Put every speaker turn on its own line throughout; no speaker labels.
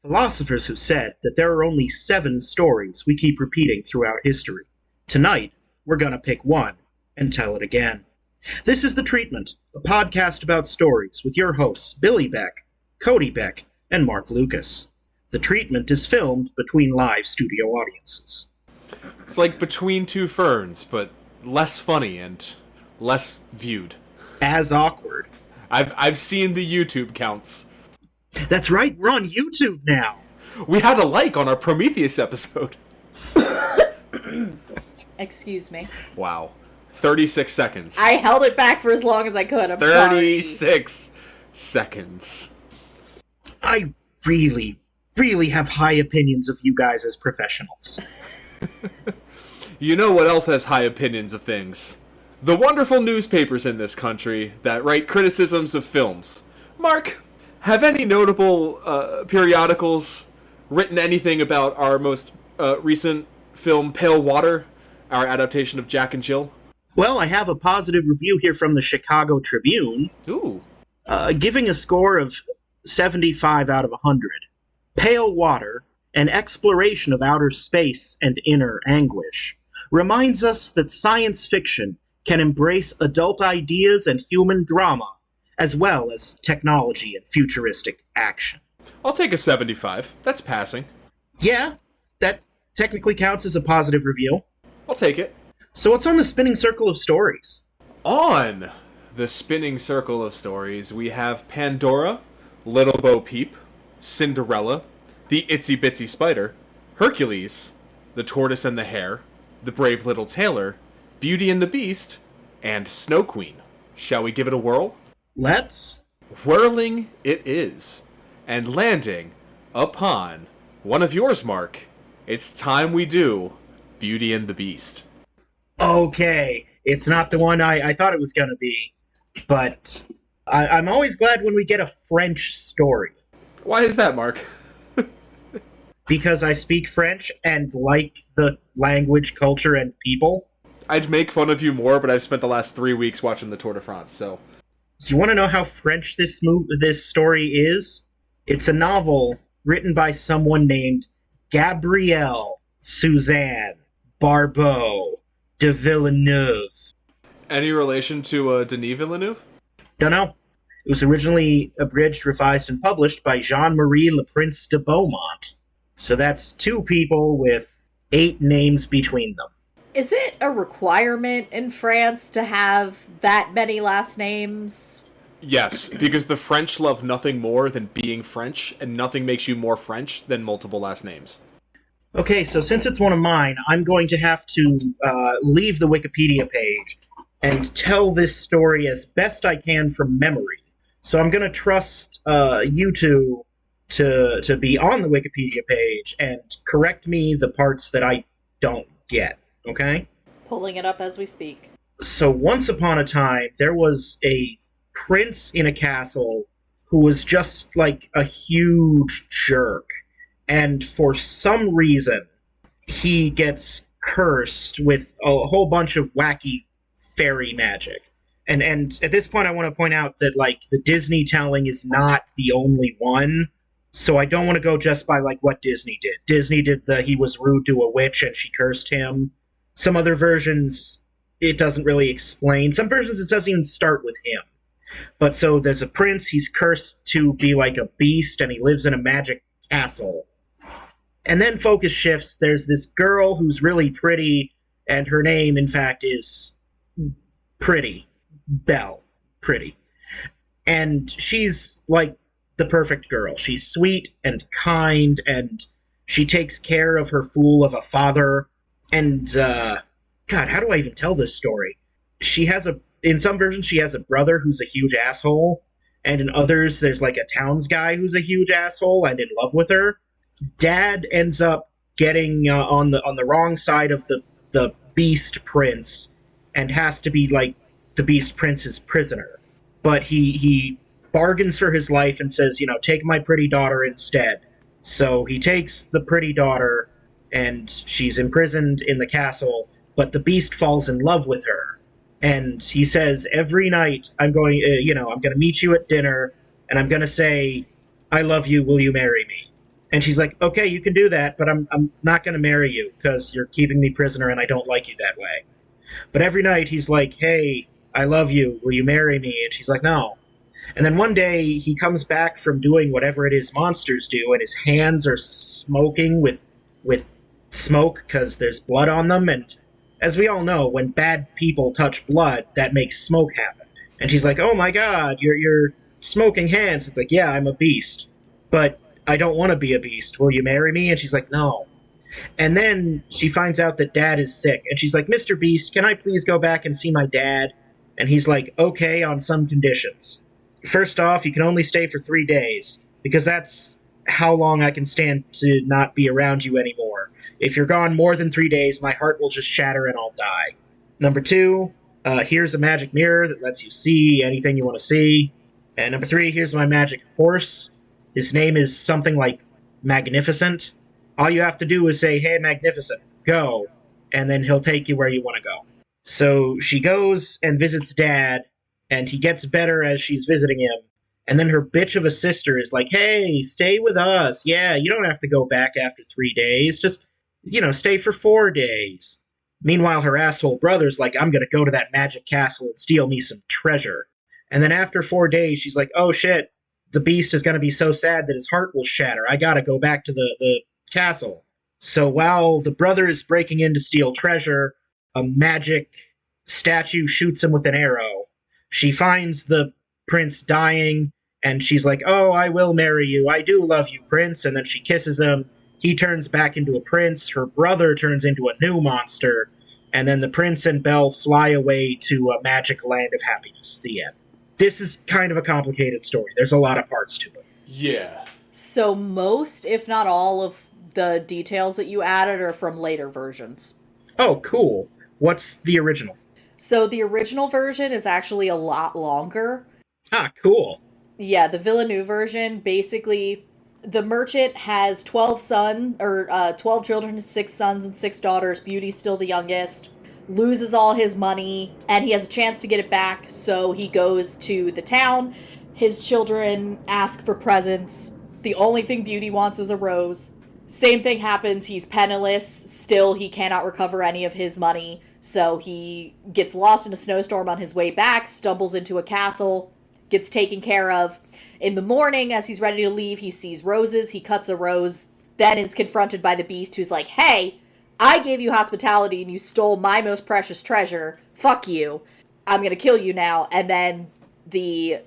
Philosophers have said that there are only 7 stories we keep repeating throughout history. Tonight, we're gonna pick one and tell it again. This is The Treatment, a podcast about stories with your hosts Billy Beck, Cody Beck, and Mark Lucas. The Treatment is filmed between live studio audiences.
It's like Between Two Ferns, but less funny and less viewed.
As awkward.
I've seen the YouTube counts.
That's right, we're on YouTube now.
We had a like on our Prometheus episode.
Excuse me.
Wow. 36 seconds.
I held it back for as long as I could. I'm
36 seconds.
I really have high opinions of you guys as professionals.
You know what else has high opinions of things? The wonderful newspapers in this country that write criticisms of films. Mark, have any notable periodicals written anything about our most recent film, Pale Water, our adaptation of Jack and Jill?
Well, I have a positive review here from the Chicago Tribune.
Ooh.
Giving a score of 75 out of 100. Pale Water, an exploration of outer space and inner anguish, reminds us that science fiction can embrace adult ideas and human drama, as well as technology and futuristic action.
I'll take a 75. That's passing.
Yeah, that technically counts as a positive review.
I'll take it.
So what's on the spinning circle of stories?
On the spinning circle of stories, we have Pandora, Little Bo Peep, Cinderella, The Itsy Bitsy Spider, Hercules, The Tortoise and the Hare, The Brave Little Tailor, Beauty and the Beast, and Snow Queen. Shall we give it a whirl?
Let's.
Whirling it is, and landing upon one of yours, Mark. It's time we do Beauty and the Beast.
Okay, it's not the one I thought it was going to be, but I'm always glad when we get a French story.
Why is that, Mark?
Because I speak French and like the language, culture, and people.
I'd make fun of you more, but I've spent the last 3 weeks watching the Tour de France, so...
You want to know how French this story is? It's a novel written by someone named Gabrielle Suzanne Barbeau de Villeneuve.
Any relation to Denis Villeneuve?
Dunno. It was originally abridged, revised, and published by Jean-Marie Le Prince de Beaumont. So that's 2 people with 8 names between them.
Is it a requirement in France to have that many last names?
Yes, because the French love nothing more than being French, and nothing makes you more French than multiple last names.
Okay, so since it's one of mine, I'm going to have to leave the Wikipedia page and tell this story as best I can from memory. So I'm going to trust you two to be on the Wikipedia page and correct me the parts that I don't get, okay?
Pulling it up as we speak.
So once upon a time, there was a prince in a castle who was just like a huge jerk. And for some reason, he gets cursed with a whole bunch of wacky fairy magic. And at this point, I want to point out that, like, the Disney telling is not the only one. So I don't want to go just by, like, what Disney did. Disney did he was rude to a witch and she cursed him. Some other versions, it doesn't really explain. Some versions, it doesn't even start with him. But so there's a prince, he's cursed to be like a beast, and he lives in a magic castle. And then focus shifts. There's this girl who's really pretty, and her name, in fact, is Pretty. Belle. Pretty. And she's like the perfect girl. She's sweet and kind, and she takes care of her fool of a father. And, God, how do I even tell this story? In some versions, she has a brother who's a huge asshole, and in others, there's like a towns guy who's a huge asshole and in love with her. Dad ends up getting on the wrong side of the Beast Prince and has to be like the Beast Prince's prisoner. But he bargains for his life and says, take my pretty daughter instead. So he takes the pretty daughter, and she's imprisoned in the castle, but the Beast falls in love with her. And he says, every night I'm going to meet you at dinner, and I'm going to say, I love you, will you marry me? And she's like, okay, you can do that, but I'm not going to marry you because you're keeping me prisoner and I don't like you that way. But every night he's like, hey, I love you. Will you marry me? And she's like, no. And then one day he comes back from doing whatever it is monsters do, and his hands are smoking with smoke because there's blood on them. And as we all know, when bad people touch blood, that makes smoke happen. And she's like, "Oh my God, you're smoking hands." It's like, "Yeah, I'm a beast, but I don't want to be a beast. Will you marry me?" And she's like, "No." And then she finds out that Dad is sick, and she's like, "Mr. Beast, can I please go back and see my dad?" And he's like, "Okay, on some conditions. First off, you can only stay for 3 days, because that's how long I can stand to not be around you anymore. If you're gone more than 3 days, my heart will just shatter and I'll die. Number two, here's a magic mirror that lets you see anything you want to see. And number three, here's my magic horse. His name is something like Magnificent. All you have to do is say, 'Hey, Magnificent, go,' and then he'll take you where you want to go." So she goes and visits Dad, and he gets better as she's visiting him. And then her bitch of a sister is like, "Hey, stay with us. Yeah, you don't have to go back after 3 days. Just, stay for 4 days." Meanwhile, her asshole brother's like, "I'm going to go to that magic castle and steal me some treasure." And then after 4 days, she's like, "Oh shit, the beast is going to be so sad that his heart will shatter. I got to go back to the castle." So while the brother is breaking in to steal treasure, a magic statue shoots him with an arrow. She finds the prince dying, and she's like, "Oh, I will marry you. I do love you, prince." And then she kisses him. He turns back into a prince. Her brother turns into a new monster. And then the prince and Belle fly away to a magic land of happiness. The end. This is kind of a complicated story. There's a lot of parts to it.
Yeah.
So most, if not all, of the details that you added are from later versions.
Oh, cool. What's the original?
So the original version is actually a lot longer.
Ah, cool.
Yeah, the Villeneuve version, basically, the merchant has 12 children, 6 sons and 6 daughters. Beauty's still the youngest. Loses all his money, and he has a chance to get it back, so he goes to the town. His children ask for presents. The only thing Beauty wants is a rose. Same thing happens. He's penniless. Still, he cannot recover any of his money. So he gets lost in a snowstorm on his way back, stumbles into a castle, gets taken care of. In the morning, as he's ready to leave, he sees roses. He cuts a rose, then is confronted by the beast, who's like, "Hey, I gave you hospitality and you stole my most precious treasure. Fuck you. I'm gonna kill you now." And then the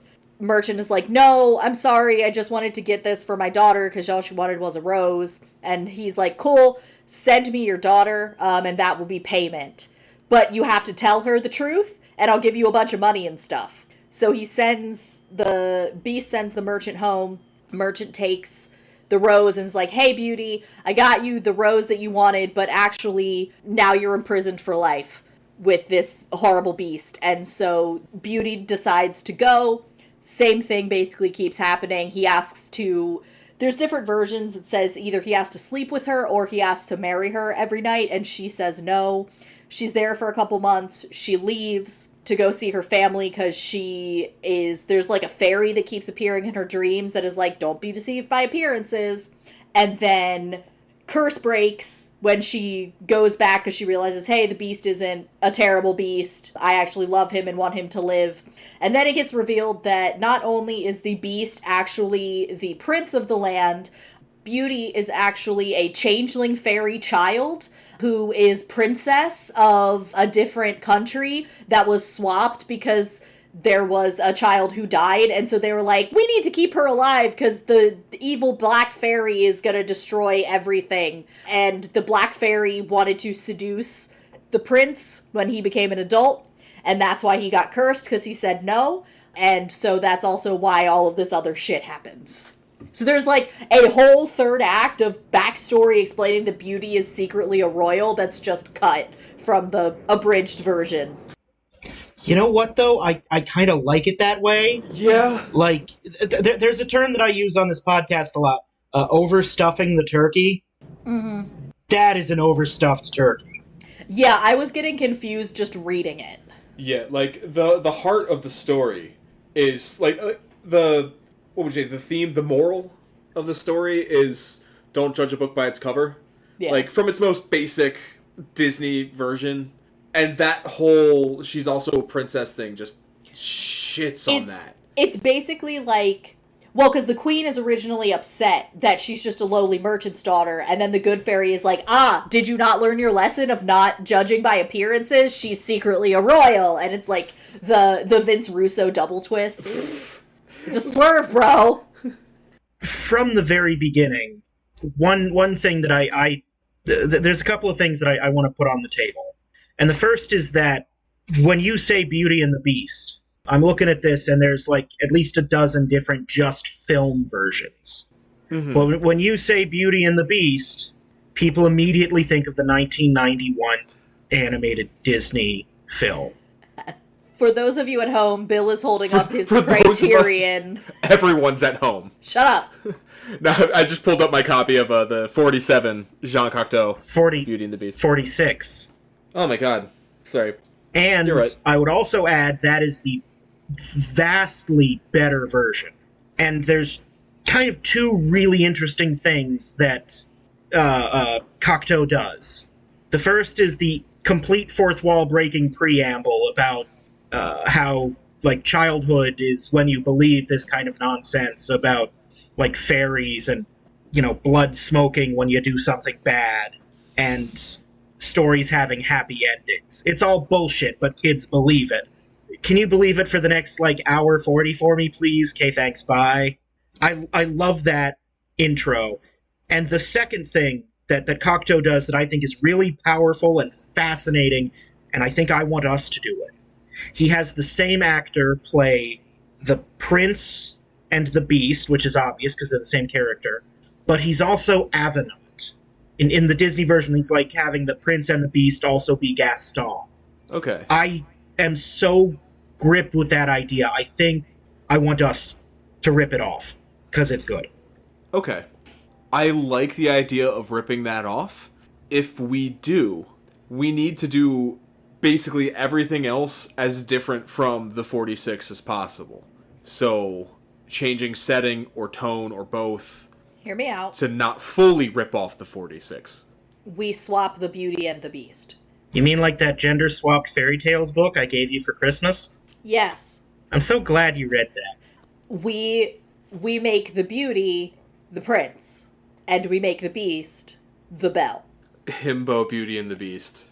merchant is like, "No, I'm sorry. I just wanted to get this for my daughter because all she wanted was a rose." And he's like, "Cool, send me your daughter, and that will be payment. But you have to tell her the truth, and I'll give you a bunch of money and stuff." So the beast sends the merchant home. Merchant takes the rose and is like, "Hey, Beauty, I got you the rose that you wanted, but actually now you're imprisoned for life with this horrible beast." And so Beauty decides to go. Same thing basically keeps happening. There's different versions. It says either he has to sleep with her or he has to marry her every night, and she says no. She's there for a couple months. She leaves to go see her family because there's like a fairy that keeps appearing in her dreams that is like, "Don't be deceived by appearances." And then curse breaks when she goes back because she realizes, hey, the beast isn't a terrible beast. I actually love him and want him to live. And then it gets revealed that not only is the beast actually the prince of the land, Beauty is actually a changeling fairy child who is princess of a different country that was swapped because there was a child who died, and so they were like, "We need to keep her alive because the evil black fairy is going to destroy everything." And the black fairy wanted to seduce the prince when he became an adult, and that's why he got cursed, because he said no. And so that's also why all of this other shit happens. So there's like a whole third act of backstory explaining that Beauty is secretly a royal that's just cut from the abridged version.
You know what, though? I kind of like it that way.
Yeah.
Like, there's a term that I use on this podcast a lot. Overstuffing the turkey.
Mm-hmm.
That is an overstuffed turkey.
Yeah, I was getting confused just reading it.
Yeah, like, the heart of the story is, like, what would you say, the theme, the moral of the story is don't judge a book by its cover.
Yeah.
Like, from its most basic Disney version. And that whole she's also a princess thing just shits on that.
It's basically like, well, because the queen is originally upset that she's just a lowly merchant's daughter, and then the good fairy is like, did you not learn your lesson of not judging by appearances? She's secretly a royal. And it's like the Vince Russo double twist. Just swerve, bro.
From the very beginning, one thing that there's a couple of things that I want to put on the table. And the first is that when you say Beauty and the Beast, I'm looking at this and there's like at least a dozen different just film versions. Mm-hmm. But when you say Beauty and the Beast, people immediately think of the 1991 animated Disney film.
For those of you at home, Bill is holding up his Criterion.
Everyone's at home.
Shut up.
No, I just pulled up my copy of the 47 Jean Cocteau Beauty and the Beast.
46.
Oh my god. Sorry.
And right. I would also add that is the vastly better version. And there's kind of two really interesting things that Cocteau does. The first is the complete fourth wall breaking preamble about how like childhood is when you believe this kind of nonsense about like fairies and, you know, blood smoking when you do something bad and stories having happy endings. It's all bullshit, but kids believe it. Can you believe it for the next like hour 40 for me, please? Okay, thanks, bye. I love that intro. And the second thing that Cocteau does that I think is really powerful and fascinating, and I think I want us to do it. He has the same actor play the Prince and the Beast, which is obvious because they're the same character, but he's also Avenant. In the Disney version, he's like having the Prince and the Beast also be Gaston.
Okay.
I am so gripped with that idea. I think I want us to rip it off, because it's good.
Okay. I like the idea of ripping that off. If we do, we need to do basically everything else as different from the 46 as possible. So, changing setting or tone or both.
Hear me out.
To not fully rip off the 46.
We swap the Beauty and the Beast.
You mean like that gender-swapped fairy tales book I gave you for Christmas?
Yes.
I'm so glad you read that.
We make the Beauty the Prince, and we make the Beast the Belle.
Himbo Beauty and the Beast.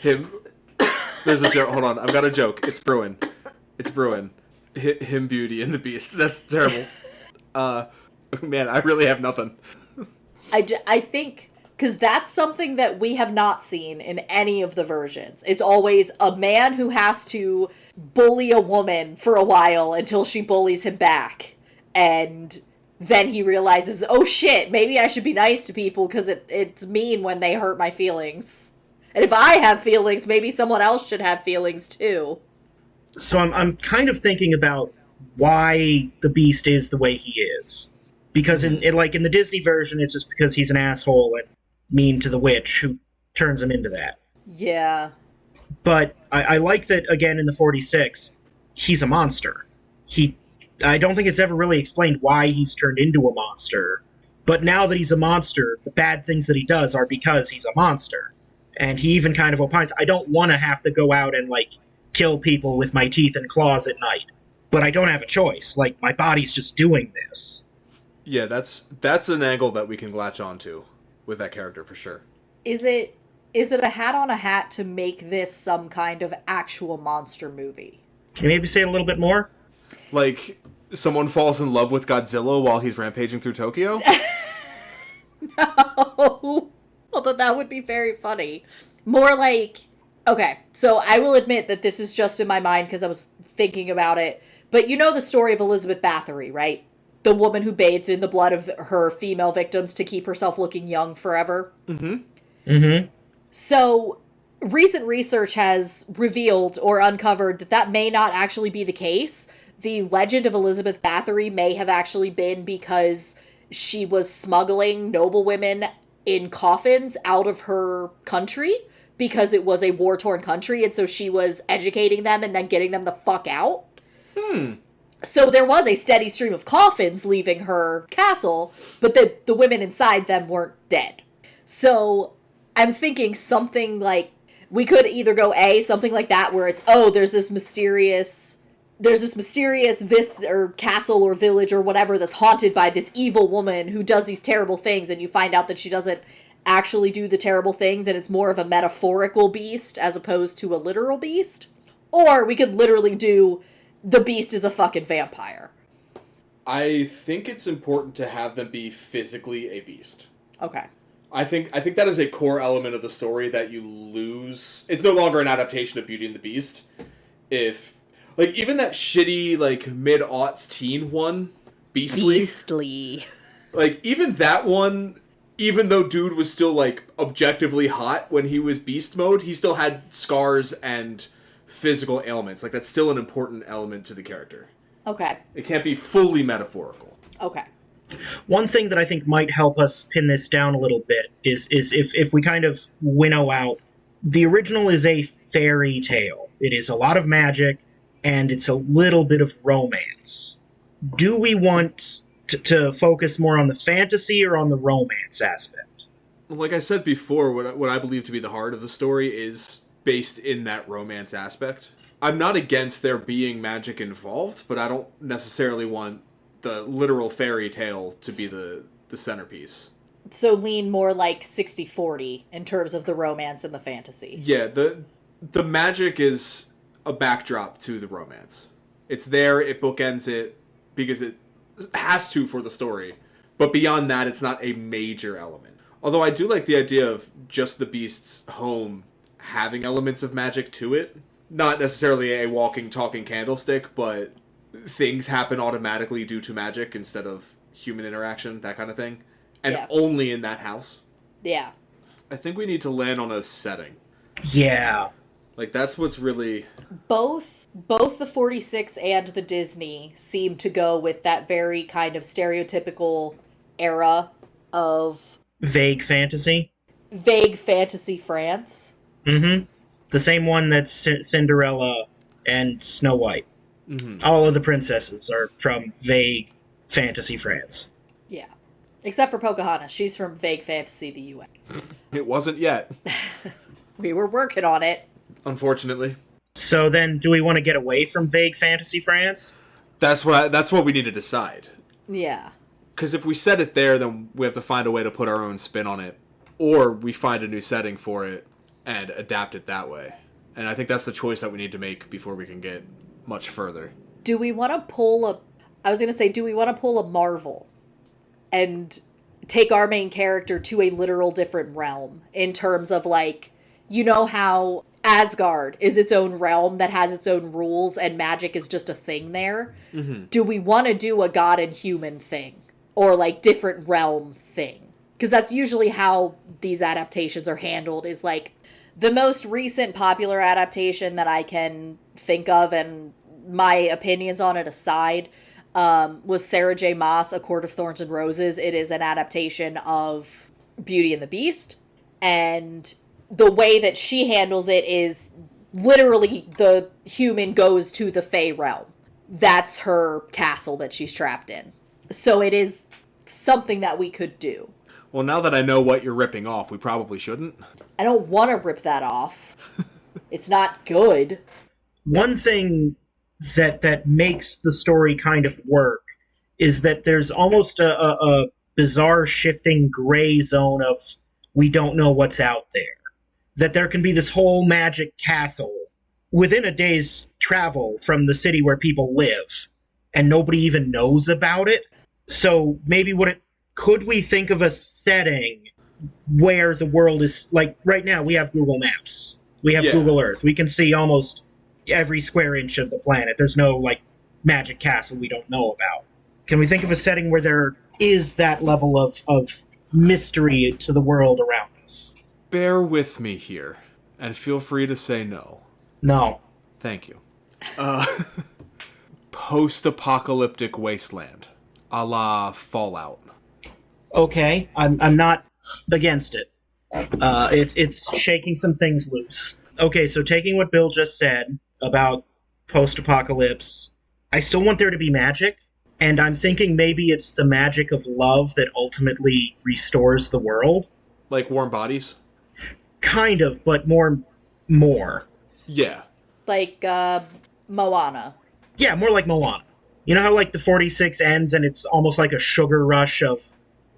There's a joke. Hold on, I've got a joke. It's brewing. Him Beauty and the Beast. That's terrible. Man, I really have nothing.
I think, because that's something that we have not seen in any of the versions. It's always a man who has to bully a woman for a while until she bullies him back. And then he realizes, oh shit, maybe I should be nice to people because it's mean when they hurt my feelings. And if I have feelings, maybe someone else should have feelings too.
So I'm kind of thinking about why the Beast is the way he is. Because in the Disney version, it's just because he's an asshole and mean to the witch who turns him into that.
Yeah.
But I like that, again, in the 46, he's a monster. I don't think it's ever really explained why he's turned into a monster. But now that he's a monster, the bad things that he does are because he's a monster. And he even kind of opines, I don't want to have to go out and, like, kill people with my teeth and claws at night. But I don't have a choice. Like, my body's just doing this.
Yeah, that's an angle that we can latch onto with that character for sure.
Is it a hat on a hat to make this some kind of actual monster movie?
Can you maybe say it a little bit more?
Like, someone falls in love with Godzilla while he's rampaging through Tokyo?
No. Although that would be very funny. More like... Okay, so I will admit that this is just in my mind because I was thinking about it. But you know the story of Elizabeth Bathory, right? The woman who bathed in the blood of her female victims to keep herself looking young forever?
Mm-hmm.
Mm-hmm.
So, recent research has revealed or uncovered that may not actually be the case. The legend of Elizabeth Bathory may have actually been because she was smuggling noblewomen in coffins out of her country because it was a war-torn country, and so she was educating them and then getting them the fuck out. So there was a steady stream of coffins leaving her castle, but the women inside them weren't dead. So I'm thinking something like, we could either go something like that, where it's, there's this mysterious or castle or village or whatever that's haunted by this evil woman who does these terrible things, and you find out that she doesn't actually do the terrible things, and it's more of a metaphorical beast as opposed to a literal beast. Or we could literally do, the beast is a fucking vampire.
I think it's important to have them be physically a beast.
Okay.
I think that is a core element of the story that you lose. It's no longer an adaptation of Beauty and the Beast. If, like, even that shitty, like, mid-aughts teen one, Beastly. Like, even that one, even though dude was still, like, objectively hot when he was beast mode, he still had scars and physical ailments. Like, that's still an important element to the character.
Okay.
It can't be fully metaphorical.
Okay.
One thing that I think might help us pin this down a little bit is if we kind of winnow out, the original is a fairy tale. It is a lot of magic, and it's a little bit of romance. Do we want to focus more on the fantasy or on the romance aspect?
Like I said before, what I believe to be the heart of the story is based in that romance aspect. I'm not against there being magic involved, but I don't necessarily want the literal fairy tale to be the centerpiece.
So lean more like 60-40 in terms of the romance and the fantasy.
Yeah, the magic is a backdrop to the romance. It's there, it bookends it, because it has to for the story. But beyond that, it's not a major element. Although I do like the idea of just the beast's home having elements of magic to it. Not necessarily a walking, talking candlestick, but things happen automatically due to magic instead of human interaction, that kind of thing. And only in that house.
Yeah.
I think we need to land on a setting.
Yeah.
Like, that's what's really...
Both the 46 and the Disney seem to go with that very kind of stereotypical era of...
Vague fantasy
France.
Mm-hmm. The same one that's Cinderella and Snow White.
Mm-hmm.
All of the princesses are from vague fantasy France.
Yeah. Except for Pocahontas. She's from vague fantasy the U.S.
It wasn't yet.
We were working on it.
Unfortunately.
So then, do we want to get away from vague fantasy France?
That's what we need to decide.
Yeah.
Because if we set it there, then we have to find a way to put our own spin on it. Or we find a new setting for it and adapt it that way. And I think that's the choice that we need to make before we can get much further.
Do we want to pull a Marvel and take our main character to a literal different realm in terms of, like, you know how Asgard is its own realm that has its own rules and magic is just a thing there?
Mm-hmm.
Do we want to do a god and human thing? Or, like, different realm thing? Because that's usually how these adaptations are handled, is, like, the most recent popular adaptation that I can think of, and my opinions on it aside, was Sarah J. Maas, A Court of Thorns and Roses. It is an adaptation of Beauty and the Beast. And the way that she handles it is literally the human goes to the Fey realm. That's her castle that she's trapped in. So it is something that we could do.
Well, now that I know what you're ripping off, we probably shouldn't.
I don't want to rip that off. It's not good.
One thing that makes the story kind of work is that there's almost a bizarre shifting gray zone of we don't know what's out there. That there can be this whole magic castle within a day's travel from the city where people live, and nobody even knows about it. So maybe could we think of a setting where the world is, like, right now we have Google Maps. We have Google Earth. We can see almost every square inch of the planet. There's no, like, magic castle we don't know about. Can we think of a setting where there is that level of mystery to the world around us?
Bear with me here, and feel free to say no.
No.
Thank you. Post-apocalyptic wasteland, a la Fallout.
Okay, I'm not against it. It's shaking some things loose. Okay, so taking what Bill just said about post-apocalypse, I still want there to be magic, and I'm thinking maybe it's the magic of love that ultimately restores the world.
Like warm bodies?
Kind of, but more.
Yeah.
Like Moana.
Yeah, more like Moana. You know how like the 46 ends and it's almost like a sugar rush of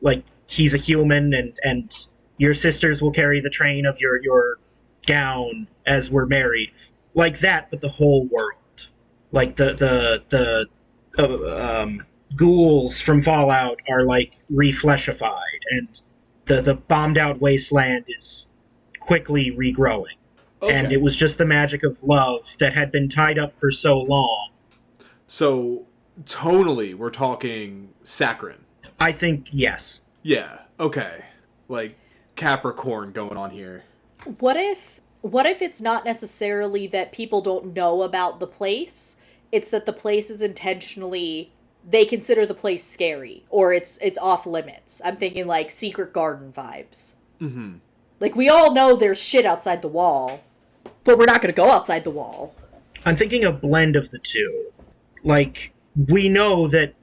like he's a human and your sisters will carry the train of your gown as we're married. Like that, but the whole world. Like the ghouls from Fallout are like refleshified, and the bombed out wasteland is quickly regrowing.
Okay.
And it was just the magic of love that had been tied up for so long.
So, tonally, we're talking saccharine.
I think yes.
Yeah, okay. Like Capricorn going on here.
What if it's not necessarily that people don't know about the place? It's that the place is intentionally, they consider the place scary, or it's off limits. I'm thinking like Secret Garden vibes.
Mm-hmm.
Like, we all know there's shit outside the wall, but we're not going to go outside the wall.
I'm thinking a blend of the two. Like, we know that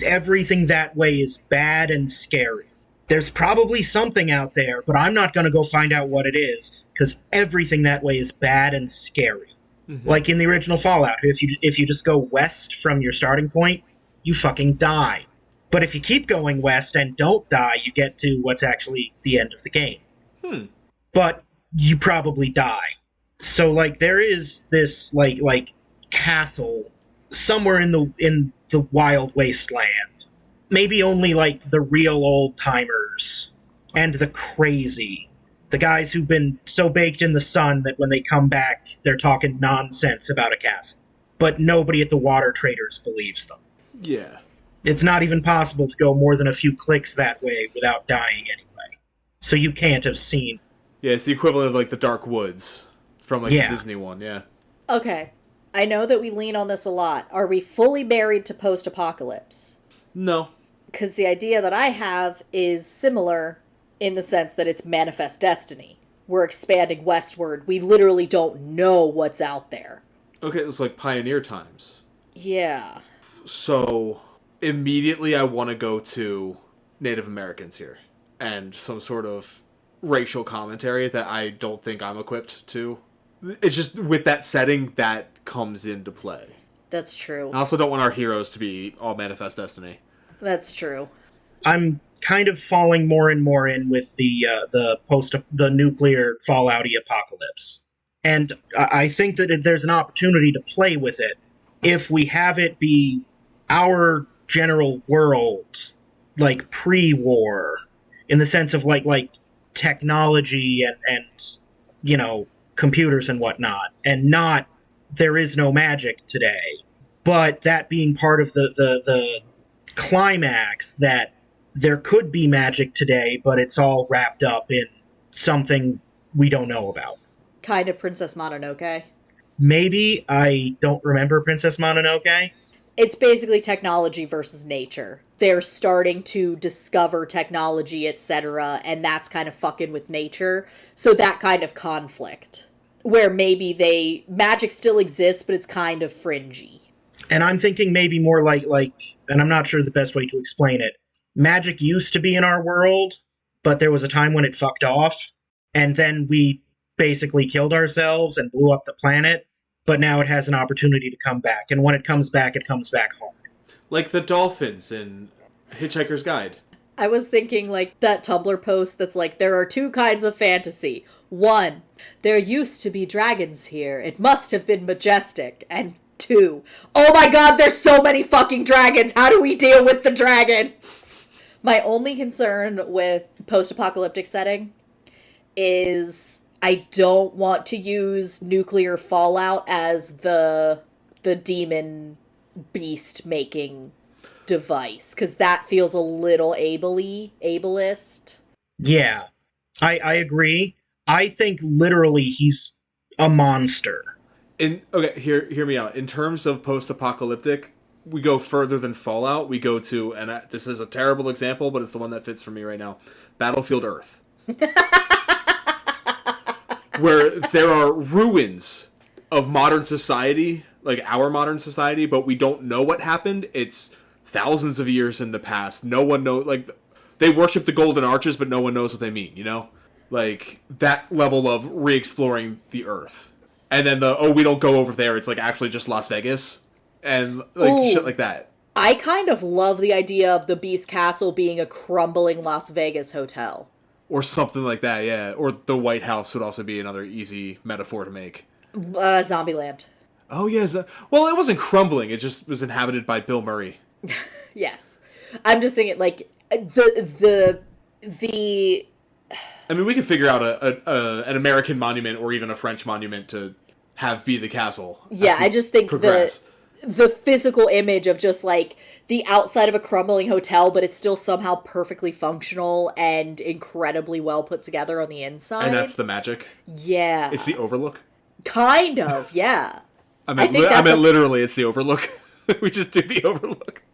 everything that way is bad and scary. There's probably something out there, but I'm not going to go find out what it is, because everything that way is bad and scary. Mm-hmm. Like in the original Fallout, if you just go west from your starting point, you fucking die. But if you keep going west and don't die, you get to what's actually the end of the game. But you probably die. So like there is this like castle somewhere in the wild wasteland. Maybe only like the real old timers and the crazy. The guys who've been so baked in the sun that when they come back, they're talking nonsense about a castle. But nobody at the water traders believes them.
Yeah.
It's not even possible to go more than a few clicks that way without dying anyway. So you can't have seen.
Yeah, it's the equivalent of like the Dark Woods from like the Disney one, yeah.
Okay. I know that we lean on this a lot. Are we fully married to post-apocalypse?
No.
Because the idea that I have is similar in the sense that it's manifest destiny. We're expanding westward. We literally don't know what's out there.
Okay, it's like pioneer times.
Yeah.
So, immediately I want to go to Native Americans here. And some sort of racial commentary that I don't think I'm equipped to. It's just with that setting that comes into play.
That's true.
I also don't want our heroes to be all manifest destiny.
That's true.
I'm kind of falling more and more in with the nuclear fallouty apocalypse. And I think that there's an opportunity to play with it if we have it be our general world, like pre-war, in the sense of like technology and you know, computers and whatnot, and not there is no magic today, but that being part of the climax that there could be magic today, but it's all wrapped up in something we don't know about.
Kind of Princess Mononoke.
Maybe. I don't remember Princess Mononoke.
It's basically technology versus nature. They're starting to discover technology, etc., and that's kind of fucking with nature. So that kind of conflict. Where maybe magic still exists, but it's kind of fringy.
And I'm thinking maybe more like, and I'm not sure the best way to explain it. Magic used to be in our world, but there was a time when it fucked off, and then we basically killed ourselves and blew up the planet, but now it has an opportunity to come back, and when it comes back hard.
Like the dolphins in Hitchhiker's Guide.
I was thinking like that Tumblr post that's like, there are two kinds of fantasy. One, there used to be dragons here. It must have been majestic. And two, oh my god, there's so many fucking dragons. How do we deal with the dragons? My only concern with post-apocalyptic setting is I don't want to use nuclear fallout as the demon beast making device, because that feels a little ableist.
Yeah, I agree. I think literally he's a monster.
Okay, hear me out. In terms of post-apocalyptic, we go further than Fallout. We go to, and this is a terrible example, but it's the one that fits for me right now, Battlefield Earth. Where there are ruins of modern society like our modern society, but we don't know what happened. It's thousands of years in the past. No one knows, like, they worship the golden arches, but no one knows what they mean, you know? Like, that level of re-exploring the Earth. And then we don't go over there, it's, like, actually just Las Vegas. And, like, shit like that.
I kind of love the idea of the Beast Castle being a crumbling Las Vegas hotel.
Or something like that, yeah. Or the White House would also be another easy metaphor to make.
Zombieland.
Oh, yeah. Well, it wasn't crumbling. It just was inhabited by Bill Murray.
Yes. I'm just thinking, like, the
I mean, we could figure out an American monument or even a French monument to have be the castle.
Yeah, I just think the physical image of just, like, the outside of a crumbling hotel, but it's still somehow perfectly functional and incredibly well put together on the inside.
And that's the magic?
Yeah.
It's the Overlook?
Kind of, yeah.
I meant literally, it's the Overlook. We just do the Overlook.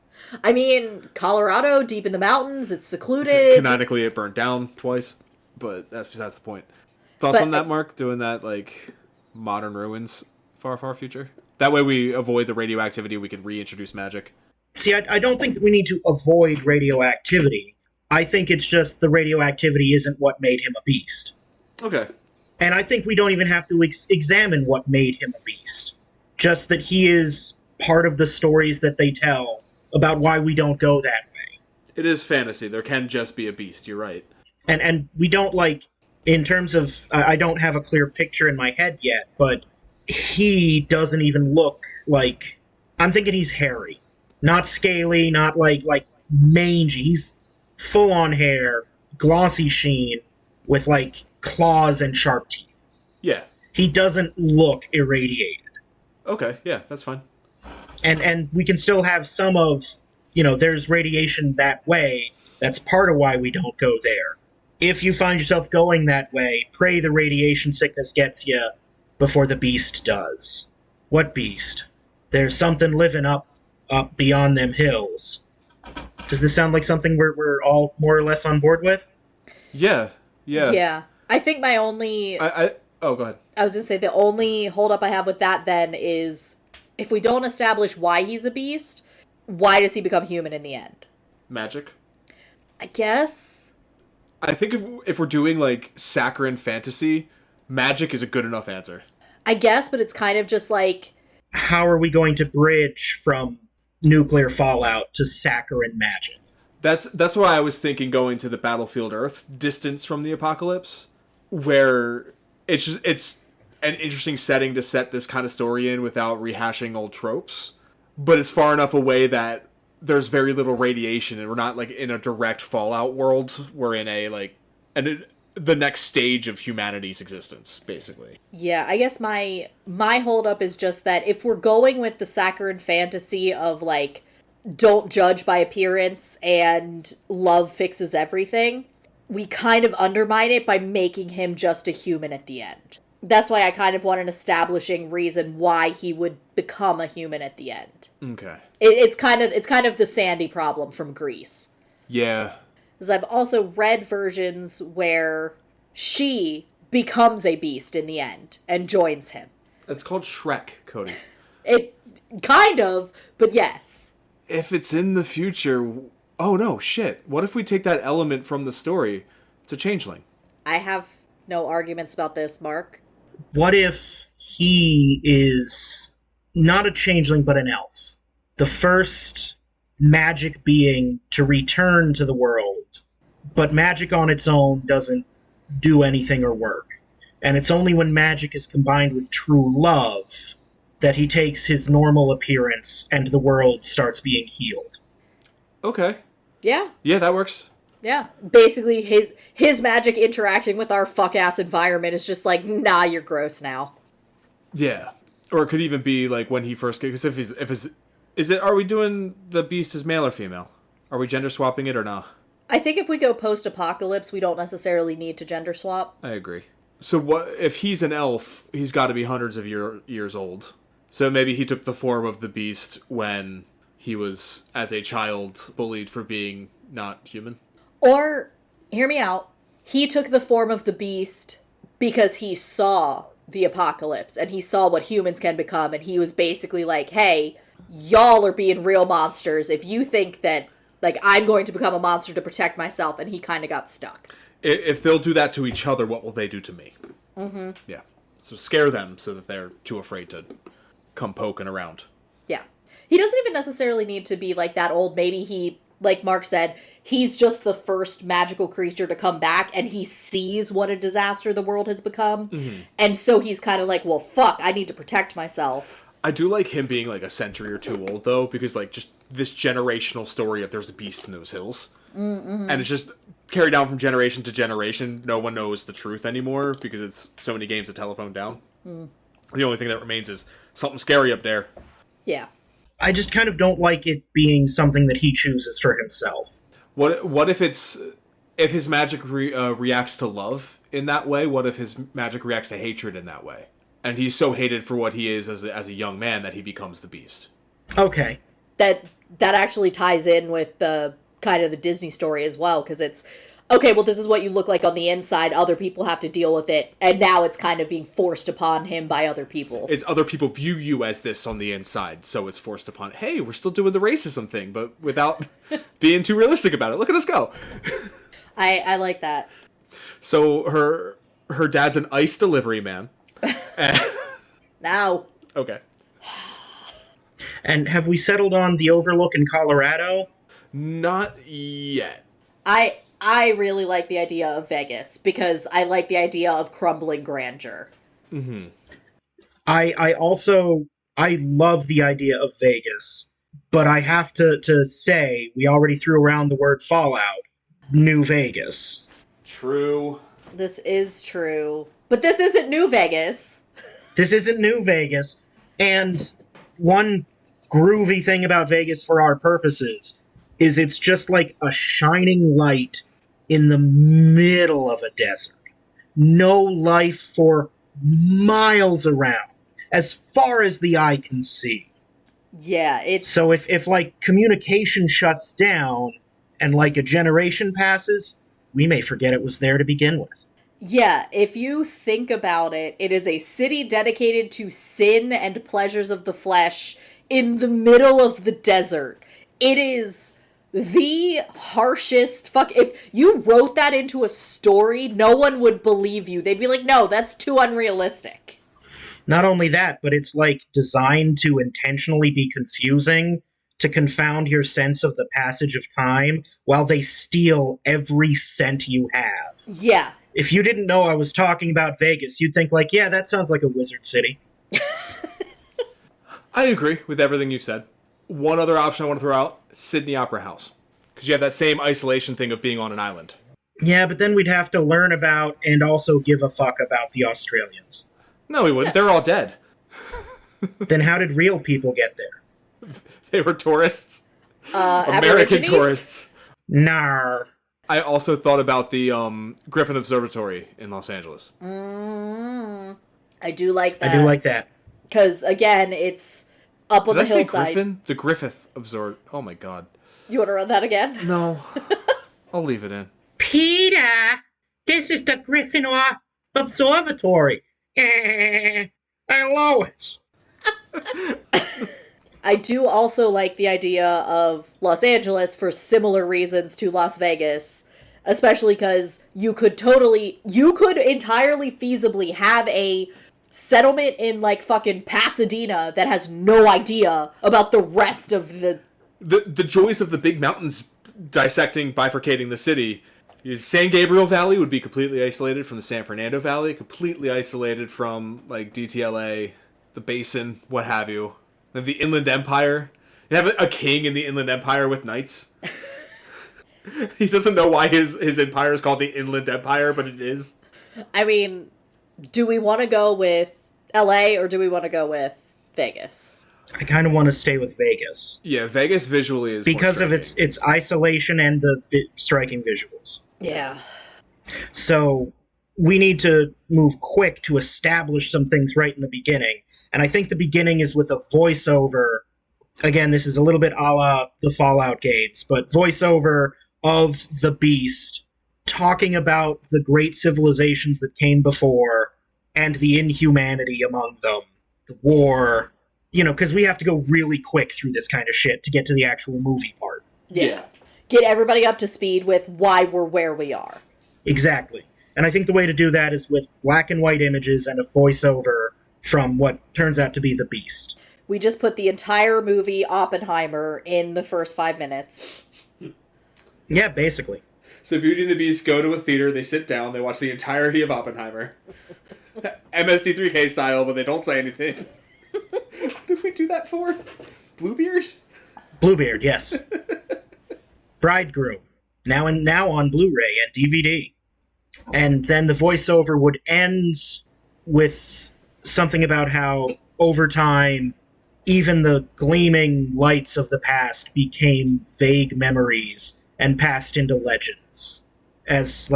I mean, Colorado, deep in the mountains, it's secluded.
Canonically, it burnt down twice, but that's besides the point. Thoughts on that, Mark? Doing that, like, modern ruins, far, far future? That way we avoid the radioactivity, we can reintroduce magic.
See, I don't think that we need to avoid radioactivity. I think it's just the radioactivity isn't what made him a beast.
Okay.
And I think we don't even have to examine what made him a beast. Just that he is part of the stories that they tell about why we don't go that way.
It is fantasy. There can just be a beast, you're right.
And we don't, like, in terms of, I don't have a clear picture in my head yet, but he doesn't even look like, I'm thinking he's hairy. Not scaly, not like mangy. He's full-on hair, glossy sheen, with, like, claws and sharp teeth.
Yeah.
He doesn't look irradiated.
Okay, yeah, that's fine.
And we can still have some of, there's radiation that way. That's part of why we don't go there. If you find yourself going that way, pray the radiation sickness gets you before the beast does. What beast? There's something living up beyond them hills. Does this sound like something we're all more or less on board with?
Yeah.
Yeah. I think my only...
Oh, go ahead.
I was going to say, the only holdup I have with that, then, is if we don't establish why he's a beast, why does he become human in the end?
Magic?
I guess.
I think if we're doing, like, saccharine fantasy, magic is a good enough answer.
I guess, but it's kind of just like...
How are we going to bridge from nuclear fallout to saccharine magic?
That's why I was thinking going to the Battlefield Earth distance from the apocalypse, where it's an interesting setting to set this kind of story in without rehashing old tropes, but it's far enough away that there's very little radiation and we're not, like, in a direct fallout world. We're in the next stage of humanity's existence, basically.
Yeah, I guess my holdup is just that if we're going with the saccharine fantasy of, like, don't judge by appearance and love fixes everything, we kind of undermine it by making him just a human at the end. That's why I kind of want an establishing reason why he would become a human at the end.
Okay.
It's kind of the Sandy problem from Greece.
Yeah.
Because I've also read versions where she becomes a beast in the end and joins him.
It's called Shrek, Cody.
It kind of, but yes.
If it's in the future... Oh, no, shit. What if we take that element from the story? It's a changeling.
I have no arguments about this, Mark.
What if he is not a changeling, but an elf? The first magic being to return to the world, but magic on its own doesn't do anything or work. And it's only when magic is combined with true love that he takes his normal appearance and the world starts being healed.
Okay.
Yeah.
Yeah, that works.
Yeah. Basically, his magic interacting with our fuck-ass environment is just like, nah, you're gross now.
Yeah. Or it could even be, like, when he first... Because are we doing the beast as male or female? Are we gender swapping it or not?
I think if we go post-apocalypse, we don't necessarily need to gender swap.
I agree. So what if he's an elf, he's got to be hundreds of years old. So maybe he took the form of the beast when he was, as a child, bullied for being not human.
Or, hear me out, he took the form of the beast because he saw the apocalypse, and he saw what humans can become, and he was basically like, hey, y'all are being real monsters if you think that, like, I'm going to become a monster to protect myself, and he kind of got stuck.
If they'll do that to each other, what will they do to me? Mm-hmm. Yeah. So scare them so that they're too afraid to come poking around.
Yeah. He doesn't even necessarily need to be, like, that old. Maybe he, like Mark said, he's just the first magical creature to come back, and he sees what a disaster the world has become. Mm-hmm. And so he's kind of like, well, fuck, I need to protect myself.
I do like him being, like, a century or two old, though, because, like, just this generational story of there's a beast in those hills. Mm-hmm. And it's just carried down from generation to generation. No one knows the truth anymore because it's so many games of telephone down. Mm. The only thing that remains is something scary up there.
Yeah.
I just kind of don't like it being something that he chooses for himself.
What if his magic reacts to love in that way? What if his magic reacts to hatred in that way? And he's so hated for what he is as a young man that he becomes the beast.
Okay.
That actually ties in with the kind of the Disney story as well, because it's, okay, well, this is what you look like on the inside, other people have to deal with it, and now it's kind of being forced upon him by other people.
It's other people view you as this on the inside, so it's forced upon, hey, we're still doing the racism thing, but without being too realistic about it. Look at us go.
I like that.
So her dad's an ice delivery man.
Now.
Okay.
And have we settled on the Overlook in Colorado? Not
yet.
I really like the idea of Vegas because I like the idea of crumbling grandeur.
Mm-hmm. I love the idea of Vegas, but I have to say, we already threw around the word Fallout. New Vegas.
True.
This is true. But this isn't New Vegas.
This isn't New Vegas. And one groovy thing about Vegas for our purposes is it's just like a shining light in the middle of a desert. No life for miles around, as far as the eye can see.
Yeah, it's...
So if like, communication shuts down and, like, a generation passes, we may forget it was there to begin with.
Yeah, if you think about it, it is a city dedicated to sin and pleasures of the flesh in the middle of the desert. It is the harshest if you wrote that into a story, no one would believe you. They'd be like, no, that's too unrealistic.
Not only that, but it's like designed to intentionally be confusing, to confound your sense of the passage of time, while they steal every cent you have.
Yeah.
If you didn't know I was talking about Vegas, you'd think like, yeah, that sounds like a wizard city.
I agree with everything you've said. One other option I want to throw out, Sydney Opera House. Because you have that same isolation thing of being on an island.
Yeah, but then we'd have to learn about and also give a fuck about the Australians.
No, we wouldn't. They're all dead.
Then how did real people get there?
They were tourists.
American
tourists.
Nar.
I also thought about the Griffin Observatory in Los Angeles.
I do like that.
I do like that.
Because, again, it's up on the hillside.
Did I say Griffin? The Griffith Observatory. Oh, my God.
You want to run that again?
No. I'll leave it in.
Peter, this is the Griffin Observatory. Lois.
I do also like the idea of Los Angeles for similar reasons to Las Vegas, especially because you could entirely feasibly have a settlement in, like, fucking Pasadena that has no idea about the rest of the
joys of the big mountains dissecting, bifurcating the city. San Gabriel Valley would be completely isolated from the San Fernando Valley, completely isolated from, like, DTLA, the Basin, what have you. And the Inland Empire. You have a king in the Inland Empire with knights. He doesn't know why his empire is called the Inland Empire, but it is.
I mean, do we want to go with LA or do we want to go with Vegas?
I kind of want to stay with Vegas.
Yeah, Vegas visually is
because of its isolation and the striking visuals.
Yeah.
So we need to move quick to establish some things right in the beginning. And I think the beginning is with a voiceover. Again, this is a little bit a la the Fallout games, but voiceover of the beast talking about the great civilizations that came before and the inhumanity among them, the war, because we have to go really quick through this kind of shit to get to the actual movie part.
Yeah. Get everybody up to speed with why we're where we are.
Exactly. And I think the way to do that is with black and white images and a voiceover from what turns out to be the Beast.
We just put the entire movie Oppenheimer in the first 5 minutes.
Yeah, basically.
So Beauty and the Beast go to a theater, they sit down, they watch the entirety of Oppenheimer. MST3K style, but they don't say anything. What did we do that for? Bluebeard?
Bluebeard, yes. Bridegroom. Now on Blu-ray and DVD. And then the voiceover would end with something about how, over time, even the gleaming lights of the past became vague memories and passed into legends. As,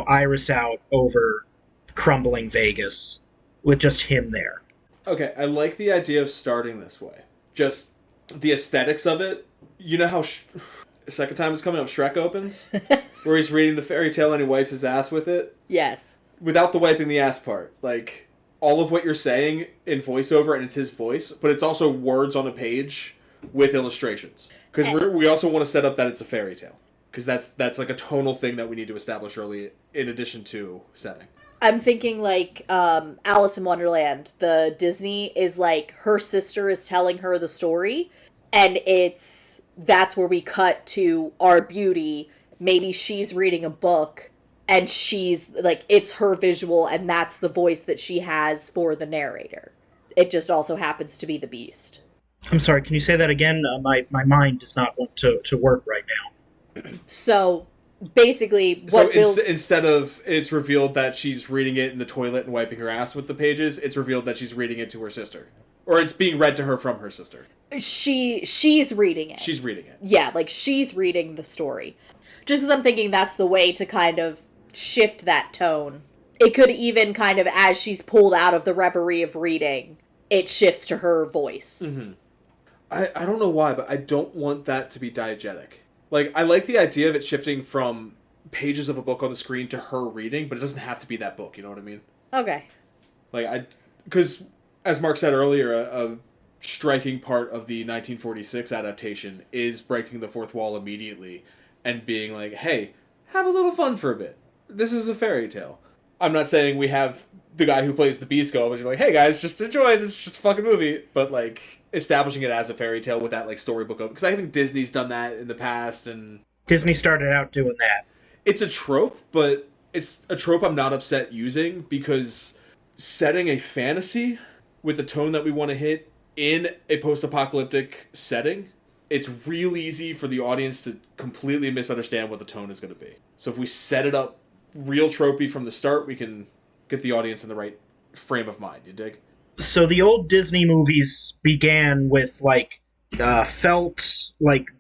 iris out over crumbling Vegas, with just him there.
Okay, I like the idea of starting this way. Just the aesthetics of it. You know how second time it's coming up, Shrek opens? Where he's reading the fairy tale and he wipes his ass with it?
Yes.
Without the wiping the ass part. All of what you're saying in voiceover, and it's his voice, but it's also words on a page with illustrations. Because we also want to set up that it's a fairy tale. Because that's a tonal thing that we need to establish early, in addition to setting.
I'm thinking Alice in Wonderland. The Disney is her sister is telling her the story, and that's where we cut to our Beauty. Maybe she's reading a book, and she's it's her visual, and that's the voice that she has for the narrator. It just also happens to be the Beast.
I'm sorry, can you say that again? My mind does not want to work right now.
So basically,
instead of it's revealed that she's reading it in the toilet and wiping her ass with the pages, it's revealed that she's reading it to her sister, or it's being read to her from her sister.
She's reading it.
She's reading it.
Yeah, she's reading the story. Just as I'm thinking that's the way to kind of shift that tone. It could even kind of, as she's pulled out of the reverie of reading, it shifts to her voice.
Mm-hmm. I don't know why, but I don't want that to be diegetic. I like the idea of it shifting from pages of a book on the screen to her reading, but it doesn't have to be that book, you know what I mean?
Okay.
Because, as Mark said earlier, a striking part of the 1946 adaptation is breaking the fourth wall immediately and being like, hey, have a little fun for a bit. This is a fairy tale. I'm not saying we have the guy who plays the Beast go, but you're like, hey guys, just enjoy, this is just a fucking movie. But establishing it as a fairy tale with that storybook open, because I think Disney's done that in the past, and
Disney started out doing that.
It's a trope, but it's a trope I'm not upset using, because setting a fantasy with the tone that we want to hit in a post-apocalyptic setting, it's real easy for the audience to completely misunderstand what the tone is going to be. So if we set it up real tropey from the start, we can get the audience in the right frame of mind. You dig?
So the old Disney movies began with felt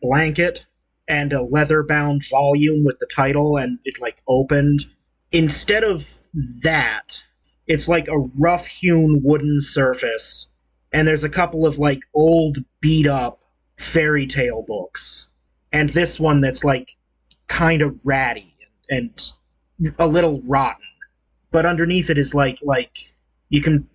blanket and a leather-bound volume with the title, and it opened. Instead of that, it's a rough-hewn wooden surface, and there's a couple of old beat-up fairy tale books, and this one that's kind of ratty and a little rotten, but underneath it is you can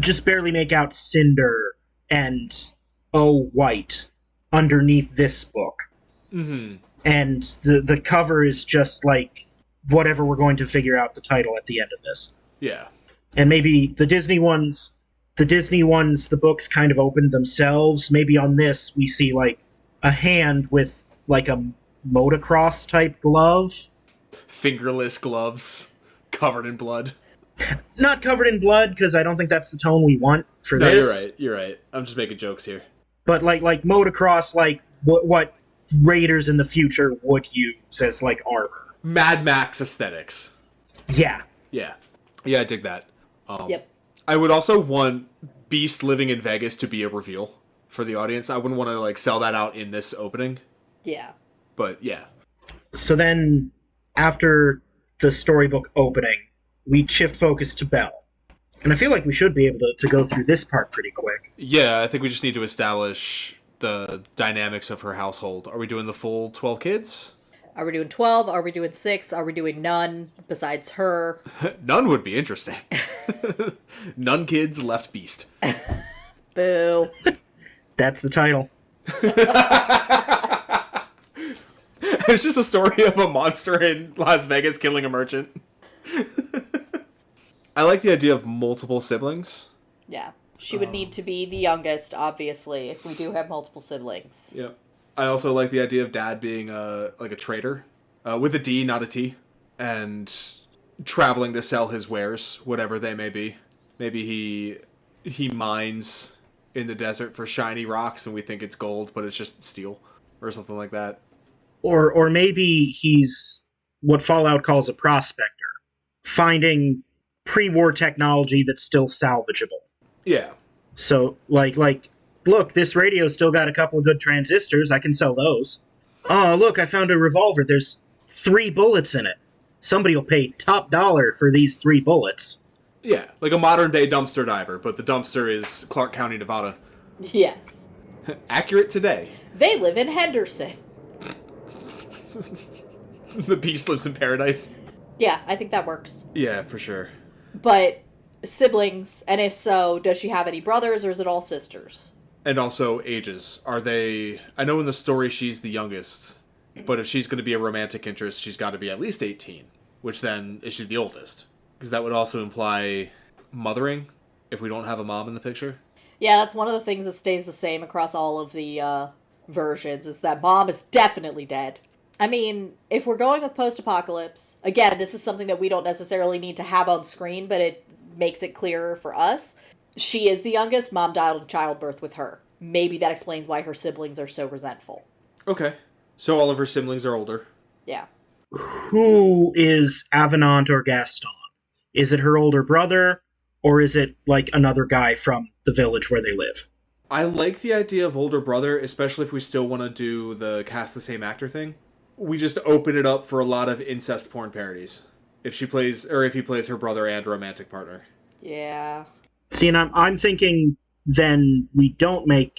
just barely make out Cinder and White underneath this book.
Mm-hmm.
And the cover is just whatever we're going to figure out the title at the end of this.
Yeah. And
maybe the Disney ones, the books kind of opened themselves. Maybe on this we see a hand with a motocross type glove.
Fingerless gloves covered in blood.
Not covered in blood, because I don't think that's the tone we want for
this.
No,
you're right. I'm just making jokes here.
But motocross, what raiders in the future would use as armor.
Mad Max aesthetics.
Yeah.
Yeah, I dig that.
Yep.
I would also want Beast living in Vegas to be a reveal for the audience. I wouldn't want to sell that out in this opening.
Yeah.
But yeah.
So then, after the storybook opening, we shift focus to Belle. And I feel like we should be able to go through this part pretty quick.
Yeah, I think we just need to establish the dynamics of her household. Are we doing the full 12 kids?
Are we doing 12? Are we doing 6? Are we doing none besides her?
None would be interesting. None kids, left beast.
Boo.
That's the title.
It's just a story of a monster in Las Vegas killing a merchant. I like the idea of multiple siblings.
Yeah. She would need to be the youngest, obviously, if we do have multiple siblings.
Yep. I also like the idea of dad being a trader, with a D, not a T, and traveling to sell his wares, whatever they may be. Maybe he mines in the desert for shiny rocks, and we think it's gold, but it's just steel, or something like that.
Or maybe he's what Fallout calls a prospector, finding pre-war technology that's still salvageable.
Yeah.
So, like, look, this radio's still got a couple of good transistors. I can sell those. Oh, look, I found a revolver. There's 3 bullets in it. Somebody will pay top dollar for these 3 bullets.
Yeah, like a modern-day dumpster diver, but the dumpster is Clark County, Nevada.
Yes.
Accurate today.
They live in Henderson.
The beast lives in paradise.
Yeah, I think that works.
Yeah, for sure.
But siblings, and if so, does she have any brothers or is it all sisters?
And also ages. Are they... I know in the story she's the youngest, but if she's going to be a romantic interest, she's got to be at least 18, which then is she the oldest? Because that would also imply mothering, if we don't have a mom in the picture.
Yeah, that's one of the things that stays the same across all of the versions, is that mom is definitely dead. I mean, if we're going with post-apocalypse, again, this is something that we don't necessarily need to have on screen, but it makes it clearer for us. She is the youngest. Mom died in childbirth with her. Maybe that explains why her siblings are so resentful.
Okay. So all of her siblings are older.
Yeah.
Who is Avenant or Gaston? Is it her older brother, or is it, like, another guy from the village where they live?
I like the idea of older brother, especially if we still want to do the cast the same actor thing. We just open it up for a lot of incest porn parodies. If he plays her brother and romantic partner.
Yeah.
See, and I'm thinking then we don't make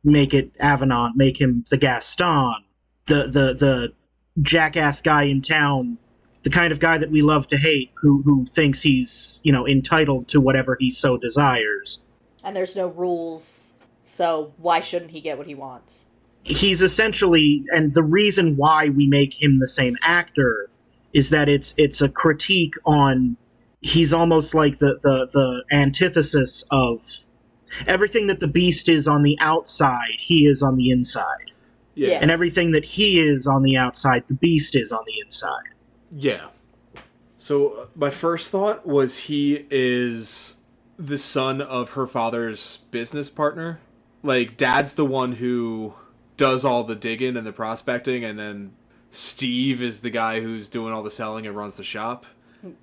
it Avenant, make him the Gaston, the jackass guy in town, the kind of guy that we love to hate, who thinks he's, entitled to whatever he so desires.
And there's no rules, so why shouldn't he get what he wants?
He's essentially, and the reason why we make him the same actor is that it's a critique on, he's almost like the antithesis of everything that the beast is on the outside, he is on the inside.
Yeah.
And everything that he is on the outside, the beast is on the inside.
Yeah. So my first thought was he is the son of her father's business partner. Like, dad's the one who does all the digging and the prospecting, and then Steve is the guy who's doing all the selling and runs the shop.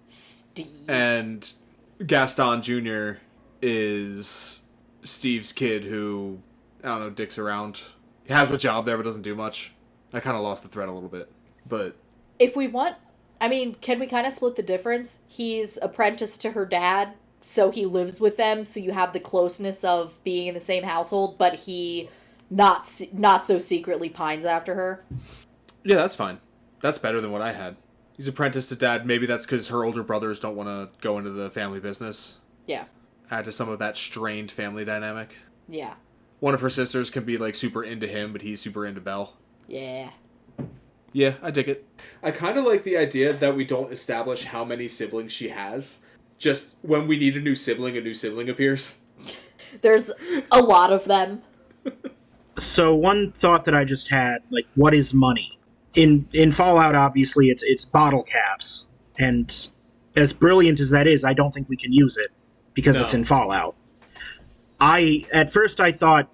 Steve.
And Gaston Jr. is Steve's kid who, I don't know, dicks around. He has a job there but doesn't do much. I kind of lost the thread a little bit. But
If we want, can we kind of split the difference? He's apprenticed to her dad, so he lives with them, so you have the closeness of being in the same household, but he not so secretly pines after her.
yeah, that's fine. That's better than what I had. He's apprenticed to dad. Maybe that's because her older brothers don't want to go into the family business.
Yeah.
Add to some of that strained family dynamic.
Yeah.
One of her sisters can be, like, super into him, but he's super into Belle.
Yeah.
Yeah, I dig it. I kind of like the idea that we don't establish how many siblings she has. Just when we need a new sibling appears.
There's a lot of them.
So one thought that I just had, like, what is money? In Fallout, obviously, it's bottle caps, and as brilliant as that is, I don't think we can use it because it's in Fallout. At first I thought,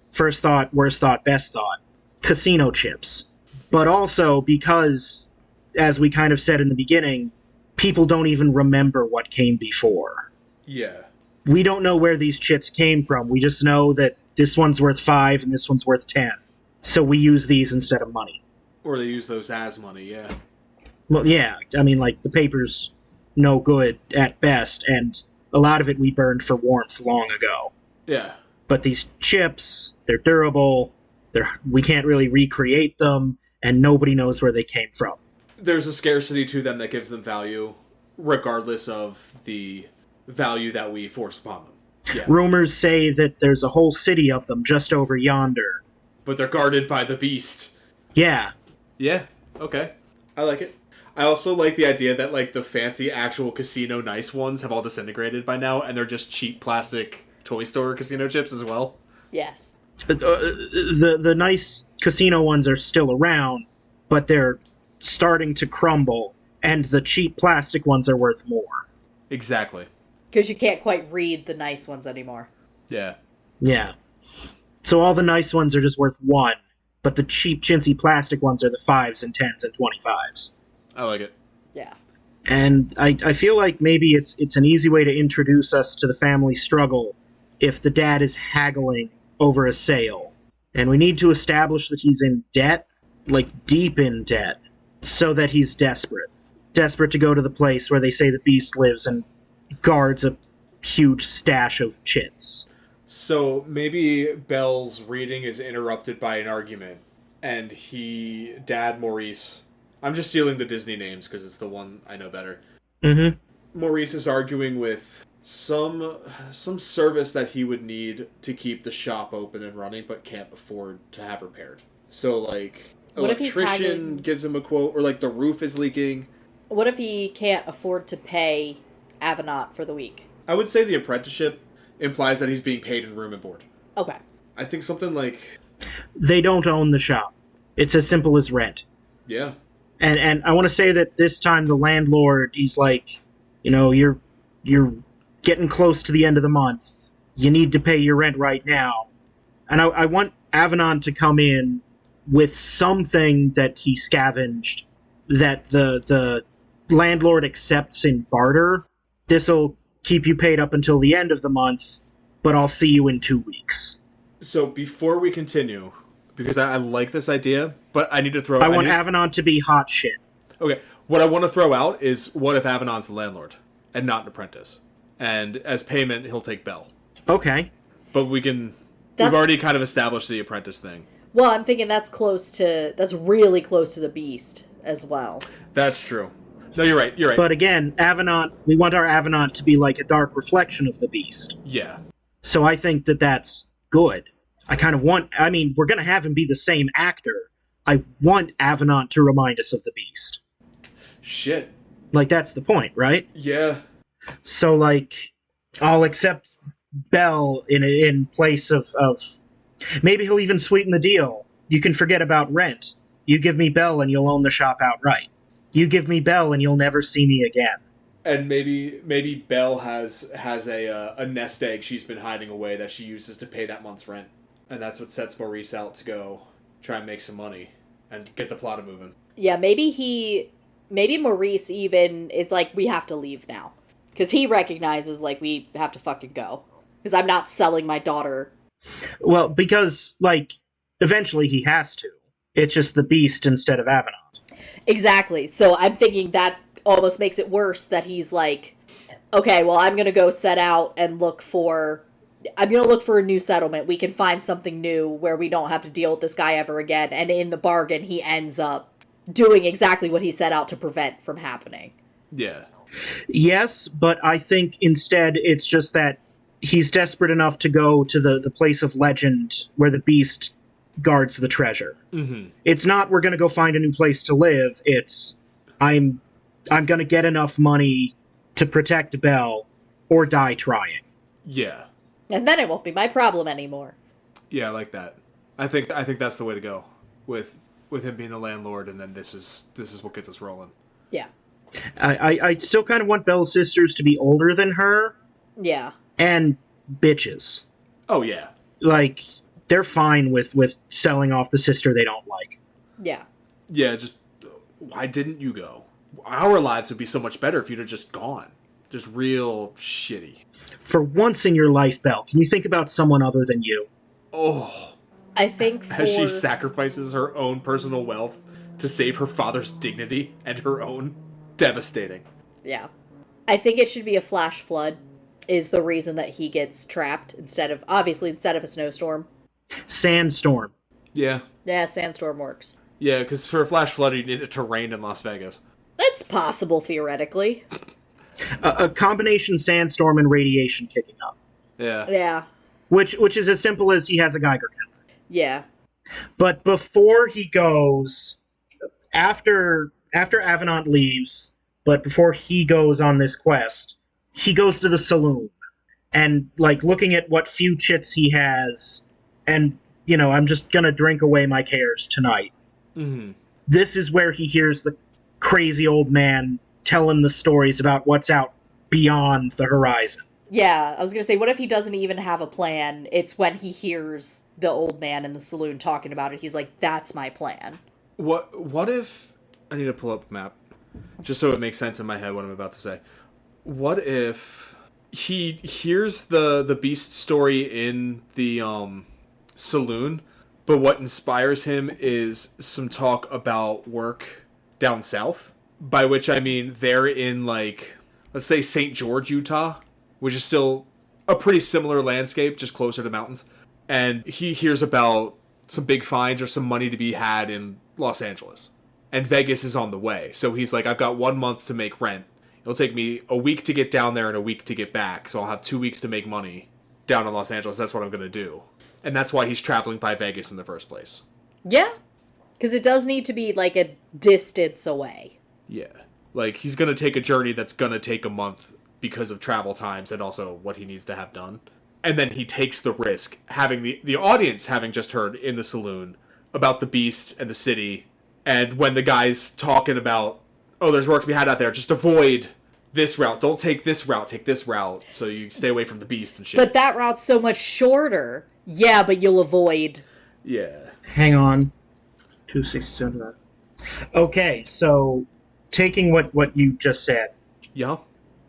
first thought, worst thought, best thought, casino chips. But also because, as we kind of said in the beginning, people don't even remember what came before.
Yeah.
We don't know where these chips came from. We just know that this one's worth 5 and this one's worth 10. So we use these instead of money.
Or they use those as money, yeah.
Well, yeah. The paper's no good at best, and a lot of it we burned for warmth long ago.
Yeah.
But these chips, they're durable, we can't really recreate them, and nobody knows where they came from.
There's a scarcity to them that gives them value, regardless of the value that we force upon them. Yeah.
Rumors say that there's a whole city of them just over yonder.
But they're guarded by the beast.
Yeah.
Yeah, okay. I like it. I also like the idea that, like, the fancy actual casino nice ones have all disintegrated by now, and they're just cheap plastic toy store casino chips as well.
Yes.
The nice casino ones are still around, but they're starting to crumble, and the cheap plastic ones are worth more.
Exactly.
Because you can't quite read the nice ones anymore.
Yeah.
Yeah. So all the nice ones are just worth 1, but the cheap chintzy plastic ones are the 5s and 10s and 25s.
I like it.
Yeah.
And I feel like maybe it's an easy way to introduce us to the family struggle if the dad is haggling over a sale. And we need to establish that he's in debt, like deep in debt, so that he's desperate. Desperate to go to the place where they say the beast lives and guards a huge stash of chits.
So maybe Belle's reading is interrupted by an argument, and Dad Maurice, I'm just stealing the Disney names because it's the one I know better.
Mm-hmm.
Maurice is arguing with some service that he would need to keep the shop open and running, but can't afford to have repaired. So, like,
What if he's
electrician gives him a quote, or, like, the roof is leaking.
What if he can't afford to pay Avenant for the week?
I would say the apprenticeship implies that he's being paid in room and board.
Okay.
I think something like...
They don't own the shop. It's as simple as rent.
Yeah.
And I want to say that this time the landlord, he's like, you're getting close to the end of the month. You need to pay your rent right now. And I want Avenant to come in with something that he scavenged that the landlord accepts in barter. This'll keep you paid up until the end of the month, but I'll see you in 2 weeks.
So before we continue, because I like this idea, but I need to throw...
I want Avenant to be hot shit. Okay.
What I want to throw out is, what if Avenant's the landlord and not an apprentice? And as payment, he'll take Belle.
Okay.
But we've already kind of established the apprentice thing.
Well, I'm thinking that's really close to the beast as well.
That's true. No, you're right.
But again, Avenant, we want our Avenant to be like a dark reflection of the beast.
Yeah.
So I think that that's good. We're going to have him be the same actor. I want Avenant to remind us of the beast.
Shit.
Like, that's the point, right?
Yeah.
So, like, I'll accept Belle in place of... Maybe he'll even sweeten the deal. You can forget about rent. You give me Belle and you'll own the shop outright. You give me Belle and you'll never see me again.
And maybe Belle has a nest egg she's been hiding away that she uses to pay that month's rent. And that's what sets Maurice out to go try and make some money and get the plot moving.
Yeah, maybe Maurice even is like, we have to leave now. Because he recognizes, like, we have to fucking go. Because I'm not selling my daughter.
Well, because, like, eventually he has to. It's just the beast instead of Avenant.
Exactly. So I'm thinking that almost makes it worse that he's like, okay, well, I'm going to go set out and look for a new settlement. We can find something new where we don't have to deal with this guy ever again. And in the bargain, he ends up doing exactly what he set out to prevent from happening.
Yeah.
Yes, but I think instead it's just that he's desperate enough to go to the place of legend where the beast guards the treasure.
Mm-hmm.
It's not we're going to go find a new place to live. It's I'm going to get enough money to protect Belle or die trying.
Yeah.
And then it won't be my problem anymore.
Yeah, I like that. I think that's the way to go with him being the landlord, and then this is what gets us rolling.
Yeah.
I still kind of want Belle's sisters to be older than her.
Yeah.
And bitches.
Oh, yeah.
Like, they're fine with selling off the sister they don't like.
Yeah.
Yeah, just, why didn't you go? Our lives would be so much better if you'd have just gone. Just real shitty.
For once in your life, Belle, can you think about someone other than you?
Oh.
I think
As she sacrifices her own personal wealth to save her father's dignity and her own. Devastating.
Yeah. I think it should be a flash flood is the reason that he gets trapped instead of a snowstorm.
Sandstorm.
Yeah.
Yeah, sandstorm works.
Yeah, because for a flash flood, you need it to rain in Las Vegas.
That's possible, theoretically.
A combination sandstorm and radiation kicking up,
Yeah.
Yeah.
which is as simple as he has a Geiger counter.
Yeah.
But before he goes, after Avenant leaves, but before he goes on this quest, he goes to the saloon and like looking at what few chits he has, and I'm just gonna drink away my cares tonight.
Mm-hmm.
This is where he hears the crazy old man telling the stories about what's out beyond the horizon.
Yeah, I was gonna say, what if he doesn't even have a plan? It's when he hears the old man in the saloon talking about it, he's like, that's my plan.
What if... I need to pull up a map, just so it makes sense in my head what I'm about to say. What if he hears the beast story in the saloon, but what inspires him is some talk about work down south? By which I mean they're in, like, let's say St. George, Utah, which is still a pretty similar landscape, just closer to mountains. And he hears about some big finds or some money to be had in Los Angeles. And Vegas is on the way. So he's like, I've got 1 month to make rent. It'll take me a week to get down there and a week to get back. So I'll have 2 weeks to make money down in Los Angeles. That's what I'm going to do. And that's why he's traveling by Vegas in the first place.
Yeah, because it does need to be like a distance away.
Yeah. Like, he's going to take a journey that's going to take a month because of travel times and also what he needs to have done. And then he takes the risk, having the audience having just heard in the saloon about the beast and the city. And when the guy's talking about, oh, there's work to be had out there, just avoid this route. Don't take this route. Take this route so you stay away from the beast and shit.
But that route's so much shorter. Yeah, but you'll avoid.
Yeah.
Hang on. 267. Okay, so taking what you've just said,
Yeah.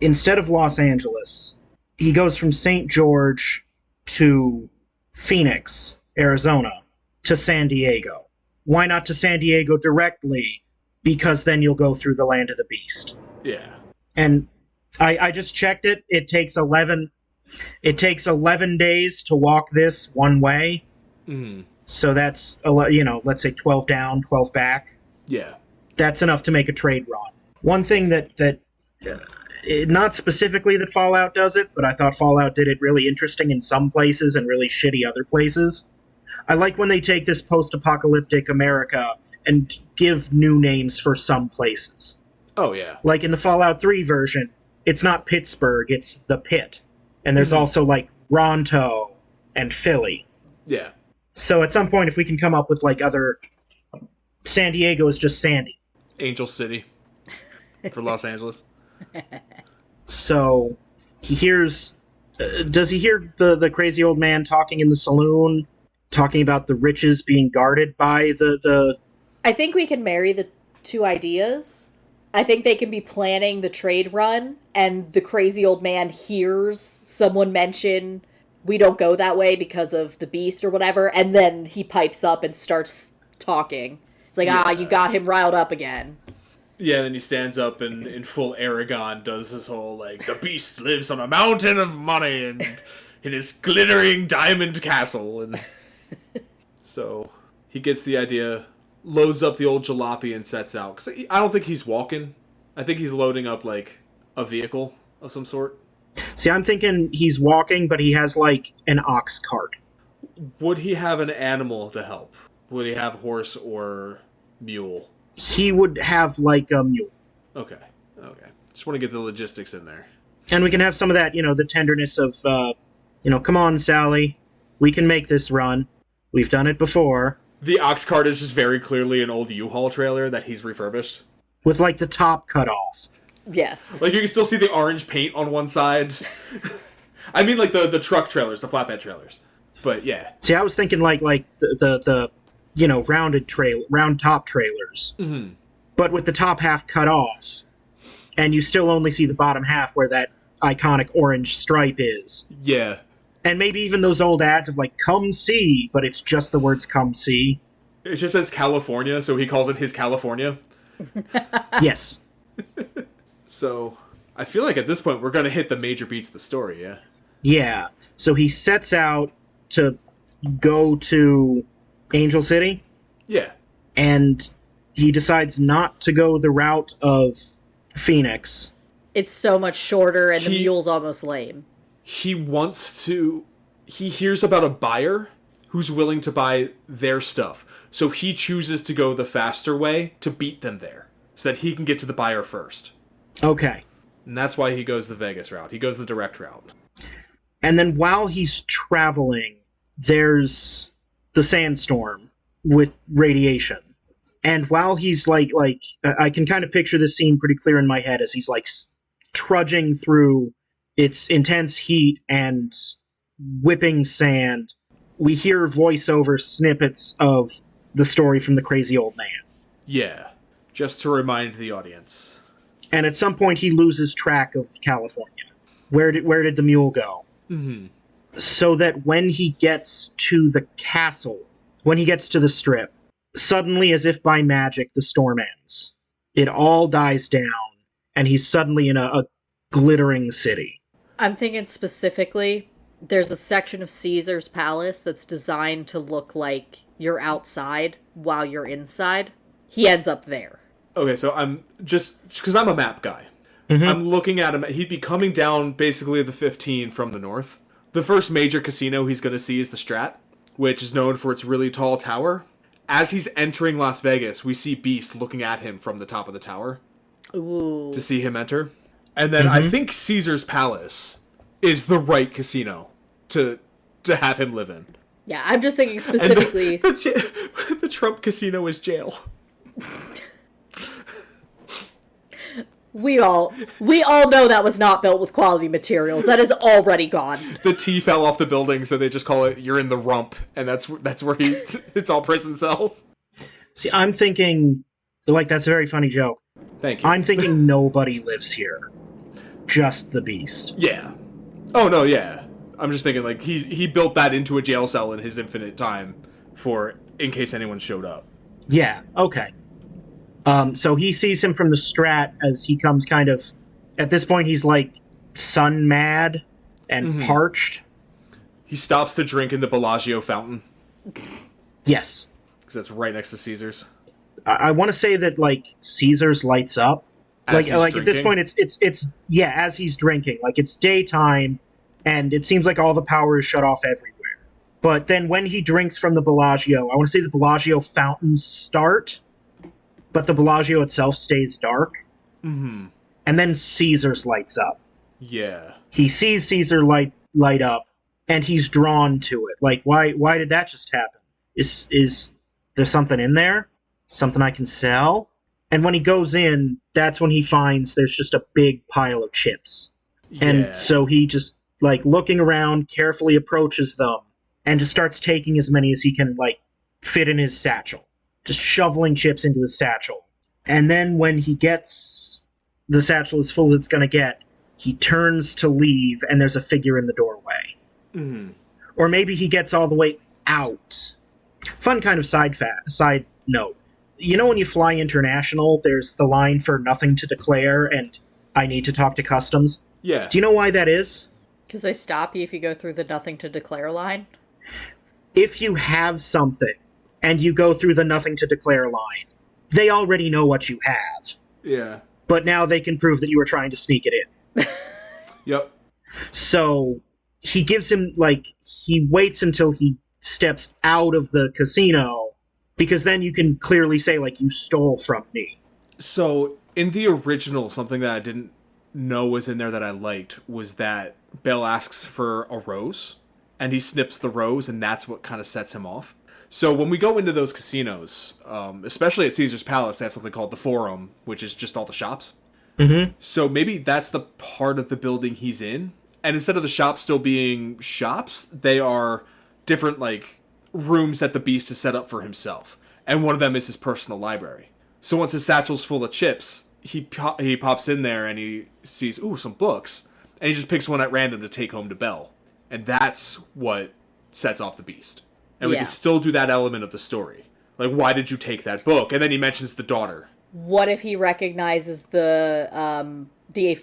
instead of Los Angeles, he goes from St. George to Phoenix, Arizona, to San Diego. Why not to San Diego directly? Because then you'll go through the land of the beast.
Yeah.
And I just checked it. It takes 11 days to walk this one way.
Mm.
So that's let's say 12 down, 12 back.
Yeah.
That's enough to make a trade run. One thing that not specifically that Fallout does it, but I thought Fallout did it really interesting in some places and really shitty other places. I like when they take this post-apocalyptic America and give new names for some places.
Oh, yeah.
Like in the Fallout 3 version, it's not Pittsburgh, it's the Pit. And there's also like Ronto and Philly.
Yeah.
So at some point, if we can come up with like other... San Diego is just Sandy.
Angel City for Los Angeles.
So he hears... does he hear the crazy old man talking in the saloon? Talking about the riches being guarded by the...
I think we can marry the two ideas. I think they can be planning the trade run, and the crazy old man hears someone mention, we don't go that way because of the beast or whatever, and then he pipes up and starts talking. It's like, you got him riled up again.
Yeah, and then he stands up and in full Aragon does this whole, like, the beast lives on a mountain of money and in his glittering diamond castle. And so he gets the idea, loads up the old jalopy and sets out. 'Cause I don't think he's walking. I think he's loading up, like, a vehicle of some sort.
See, I'm thinking he's walking, but he has, like, an ox cart.
Would he have an animal to help? Would he have horse or mule?
He would have, like, a mule.
Okay. Just want to get the logistics in there.
And we can have some of that, the tenderness of, come on, Sally. We can make this run. We've done it before.
The ox cart is just very clearly an old U-Haul trailer that he's refurbished.
With, like, the top cut off.
Yes.
Like, you can still see the orange paint on one side. I mean, like, the truck trailers, the flatbed trailers. But, yeah.
See, I was thinking, like the round top trailers.
Mm-hmm.
But with the top half cut off, and you still only see the bottom half where that iconic orange stripe is.
Yeah.
And maybe even those old ads of, like, come see, but it's just the words come see.
It just says California, so he calls it his California.
Yes.
So, I feel like at this point we're going to hit the major beats of the story, yeah?
Yeah. So he sets out to go to Angel City.
Yeah.
And he decides not to go the route of Phoenix.
It's so much shorter, and the mule's almost lame.
He hears about a buyer who's willing to buy their stuff. So he chooses to go the faster way to beat them there, so that he can get to the buyer first.
Okay.
And that's why he goes the Vegas route. He goes the direct route.
And then while he's traveling, there's the sandstorm with radiation. And while he's like I can kind of picture this scene pretty clear in my head as he's like trudging through its intense heat and whipping sand. We hear voiceover snippets of the story from the crazy old man.
Yeah, just to remind the audience.
And at some point he loses track of California. Where did the mule go?
Mm-hmm.
So that when he gets to the castle, when he gets to the strip, suddenly, as if by magic, the storm ends. It all dies down, and he's suddenly in a glittering city.
I'm thinking specifically, there's a section of Caesar's palace that's designed to look like you're outside while you're inside. He ends up there.
Okay, so I'm just because I'm a map guy. Mm-hmm. I'm looking at him. He'd be coming down basically the 15 from the north. The first major casino he's going to see is the Strat, which is known for its really tall tower. As he's entering Las Vegas, we see Beast looking at him from the top of the tower.
Ooh.
To see him enter. And then I think Caesar's Palace is the right casino to have him live in.
Yeah, I'm just thinking specifically...
The Trump casino is jail.
We all know that was not built with quality materials. That is already gone.
The T fell off the building, so they just call it "you're in the rump," and that's where it's all prison cells.
See, I'm thinking, that's a very funny joke.
Thank you.
I'm thinking nobody lives here, just the Beast.
Yeah. Oh no, yeah. I'm just thinking he built that into a jail cell in his infinite time in case anyone showed up.
Yeah. Okay. So he sees him from the Strat as he comes kind of... At this point, he's, sun mad and parched.
He stops to drink in the Bellagio fountain.
Yes.
Because that's right next to Caesar's.
I want to say that, Caesar's lights up. At this point, it's as he's drinking. It's daytime, and it seems like all the power is shut off everywhere. But then when he drinks from the Bellagio, I want to say the Bellagio fountains start... but the Bellagio itself stays dark. Mm-hmm. And then Caesar's lights up.
Yeah.
He sees Caesar light up, and he's drawn to it. Why did that just happen? Is there something in there? Something I can sell? And when he goes in, that's when he finds there's just a big pile of chips. Yeah. And so he just, looking around, carefully approaches them, and just starts taking as many as he can, fit in his satchel. Just shoveling chips into his satchel. And then when he gets the satchel as full as it's going to get, he turns to leave, and there's a figure in the doorway. Mm-hmm. Or maybe he gets all the way out. Fun kind of side note. You know when you fly international, there's the line for nothing to declare, and I need to talk to customs?
Yeah.
Do you know why that is?
Because they stop you if you go through the nothing to declare line?
If you have something, and you go through the nothing to declare line, they already know what you have.
Yeah.
But now they can prove that you were trying to sneak it in.
Yep.
So he gives him, he waits until he steps out of the casino, because then you can clearly say, you stole from me.
So, in the original, something that I didn't know was in there that I liked was that Bell asks for a rose, and he snips the rose, and that's what kind of sets him off. So when we go into those casinos, especially at Caesar's Palace, they have something called the Forum, which is just all the shops. Mm-hmm. So maybe that's the part of the building he's in. And instead of the shops still being shops, they are different, rooms that the Beast has set up for himself. And one of them is his personal library. So once his satchel's full of chips, he pops in there and he sees, some books. And he just picks one at random to take home to Belle. And that's what sets off the Beast. And we can still do that element of the story. Why did you take that book? And then he mentions the daughter.
What if he recognizes the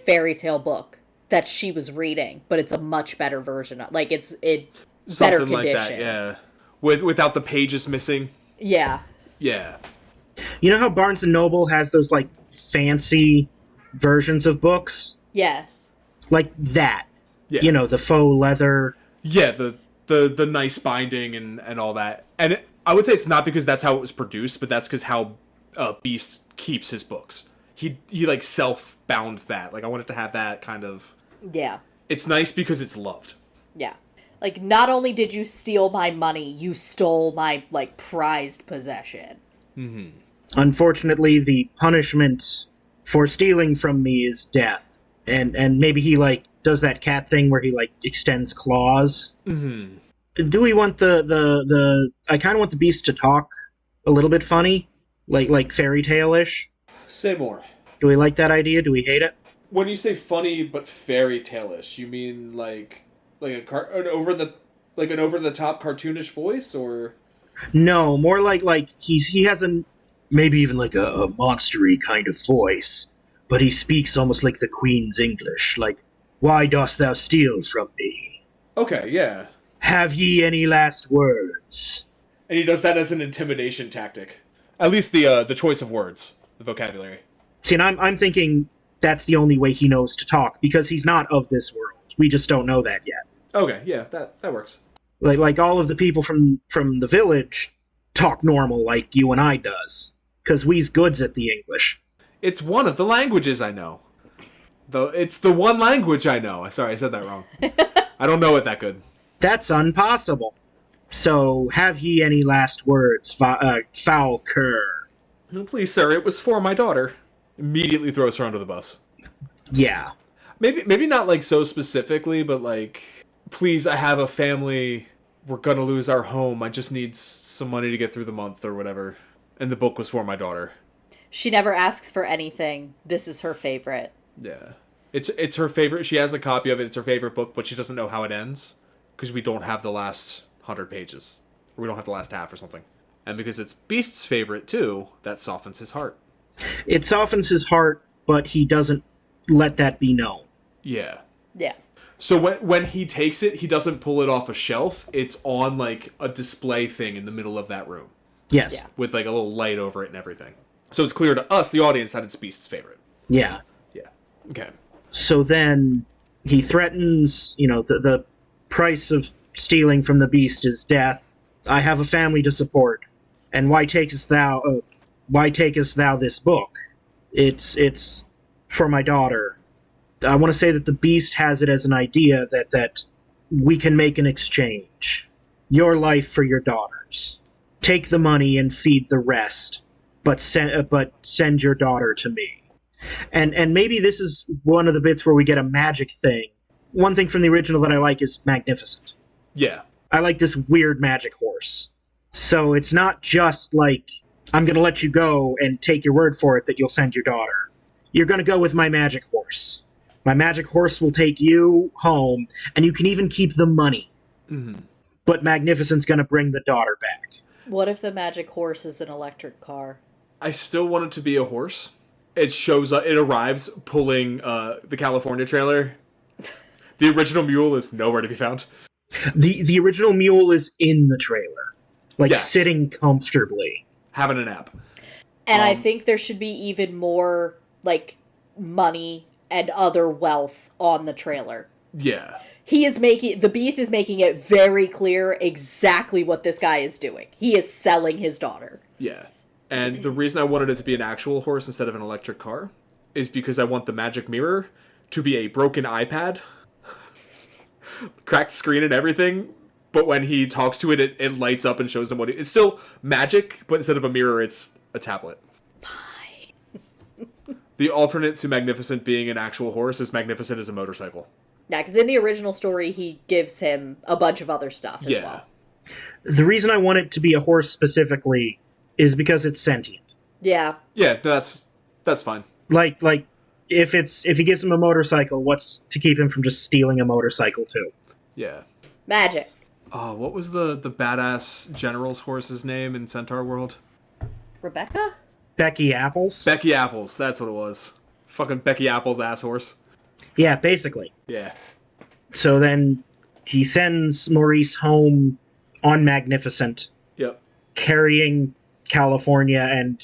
fairy tale book that she was reading, but it's a much better version of, it's better
Something
condition.
Like that, yeah. Without the pages missing.
Yeah.
Yeah.
You know how Barnes & Noble has those, fancy versions of books?
Yes.
Like that.
Yeah.
You know, the faux leather.
Yeah, the nice binding and all that. And I would say it's not because that's how it was produced, but that's because how Beast keeps his books. He like self-bound that. Like, I want it to have that kind of...
Yeah.
It's nice because it's loved.
Yeah. Like, not only did you steal my money, you stole my, like, prized possession.
Mm-hmm.
Unfortunately, the punishment for stealing from me is death. And maybe he, like, does that cat thing where he, like, extends claws.
Mm-hmm.
Do we want the I kind of want the beast to talk a little bit funny, like fairy tale-ish.
Say more.
Do we like that idea? Do we hate it?
When you say funny but fairy tale-ish, you mean like an over the top cartoonish voice, or...
No, more like he has maybe even like a monstery kind of voice, but he speaks almost like the Queen's English, like, "Why dost thou steal from me?
Okay, yeah.
Have ye any last words?"
And he does that as an intimidation tactic. At least the choice of words, the vocabulary.
See, and I'm thinking that's the only way he knows to talk, because he's not of this world. We just don't know that yet.
Okay, yeah, that works.
Like all of the people from the village talk normal like you and I does, because we's goods at the English.
It's one of the languages I know. Though it's the one language I know. Sorry, I said that wrong. I don't know it that good.
That's impossible. So, have ye any last words, foul cur?
Please, sir, it was for my daughter. Immediately throws her under the bus.
Yeah.
Maybe not like so specifically, but like, please, I have a family. We're gonna lose our home. I just need some money to get through the month or whatever. And the book was for my daughter.
She never asks for anything. This is her favorite.
Yeah. It's her favorite. She has a copy of it. It's her favorite book, but she doesn't know how it ends because we don't have the last 100 pages. Or we don't have the last half or something. And because it's Beast's favorite too, that softens his heart.
It softens his heart, but he doesn't let that be known.
Yeah.
Yeah.
So when he takes it, he doesn't pull it off a shelf. It's on like a display thing in the middle of that room.
Yes.
Yeah.
With like a little light over it and everything. So it's clear to us, the audience, that it's Beast's favorite.
Yeah.
Yeah. Okay.
So then he threatens, the price of stealing from the beast is death. I have a family to support, and why takest thou this book? It's for my daughter. I want to say that the beast has it as an idea that we can make an exchange. Your life for your daughter's. Take the money and feed the rest, but send your daughter to me. And maybe this is one of the bits where we get a magic thing. One thing from the original that I like is magnificent.
Yeah.
I like this weird magic horse. So it's not just like, I'm going to let you go and take your word for it that you'll send your daughter. You're going to go with my magic horse. My magic horse will take you home, and you can even keep the money.
Mm-hmm.
But Magnificent's going to bring the daughter back.
What if the magic horse is an electric car?
I still want it to be a horse. It shows up, it arrives pulling the California trailer. The original mule is nowhere to be found.
The original mule is in the trailer. Like,
yes.
sitting comfortably.
Having a nap.
And I think there should be even more, like, money and other wealth on the trailer.
Yeah.
The Beast is making it very clear exactly what this guy is doing. He is selling his daughter.
Yeah. And the reason I wanted it to be an actual horse instead of an electric car is because I want the magic mirror to be a broken iPad. Cracked screen and everything. But when he talks to it, it lights up and shows him what it's still magic, but instead of a mirror, it's a tablet.
Fine.
The alternate to Magnificent being an actual horse is Magnificent as a motorcycle.
Yeah, because in the original story, he gives him a bunch of other stuff as well.
The reason I want it to be a horse specifically is because it's sentient.
Yeah.
Yeah, that's fine.
Like if he gives him a motorcycle, what's to keep him from just stealing a motorcycle too?
Yeah.
Magic.
What was the badass general's horse's name in Centaur World?
Rebecca?
Becky Apples?
Becky Apples, that's what it was. Fucking Becky Apples ass horse.
Yeah, basically.
Yeah.
So then he sends Maurice home on Magnificent.
Yep.
Carrying California and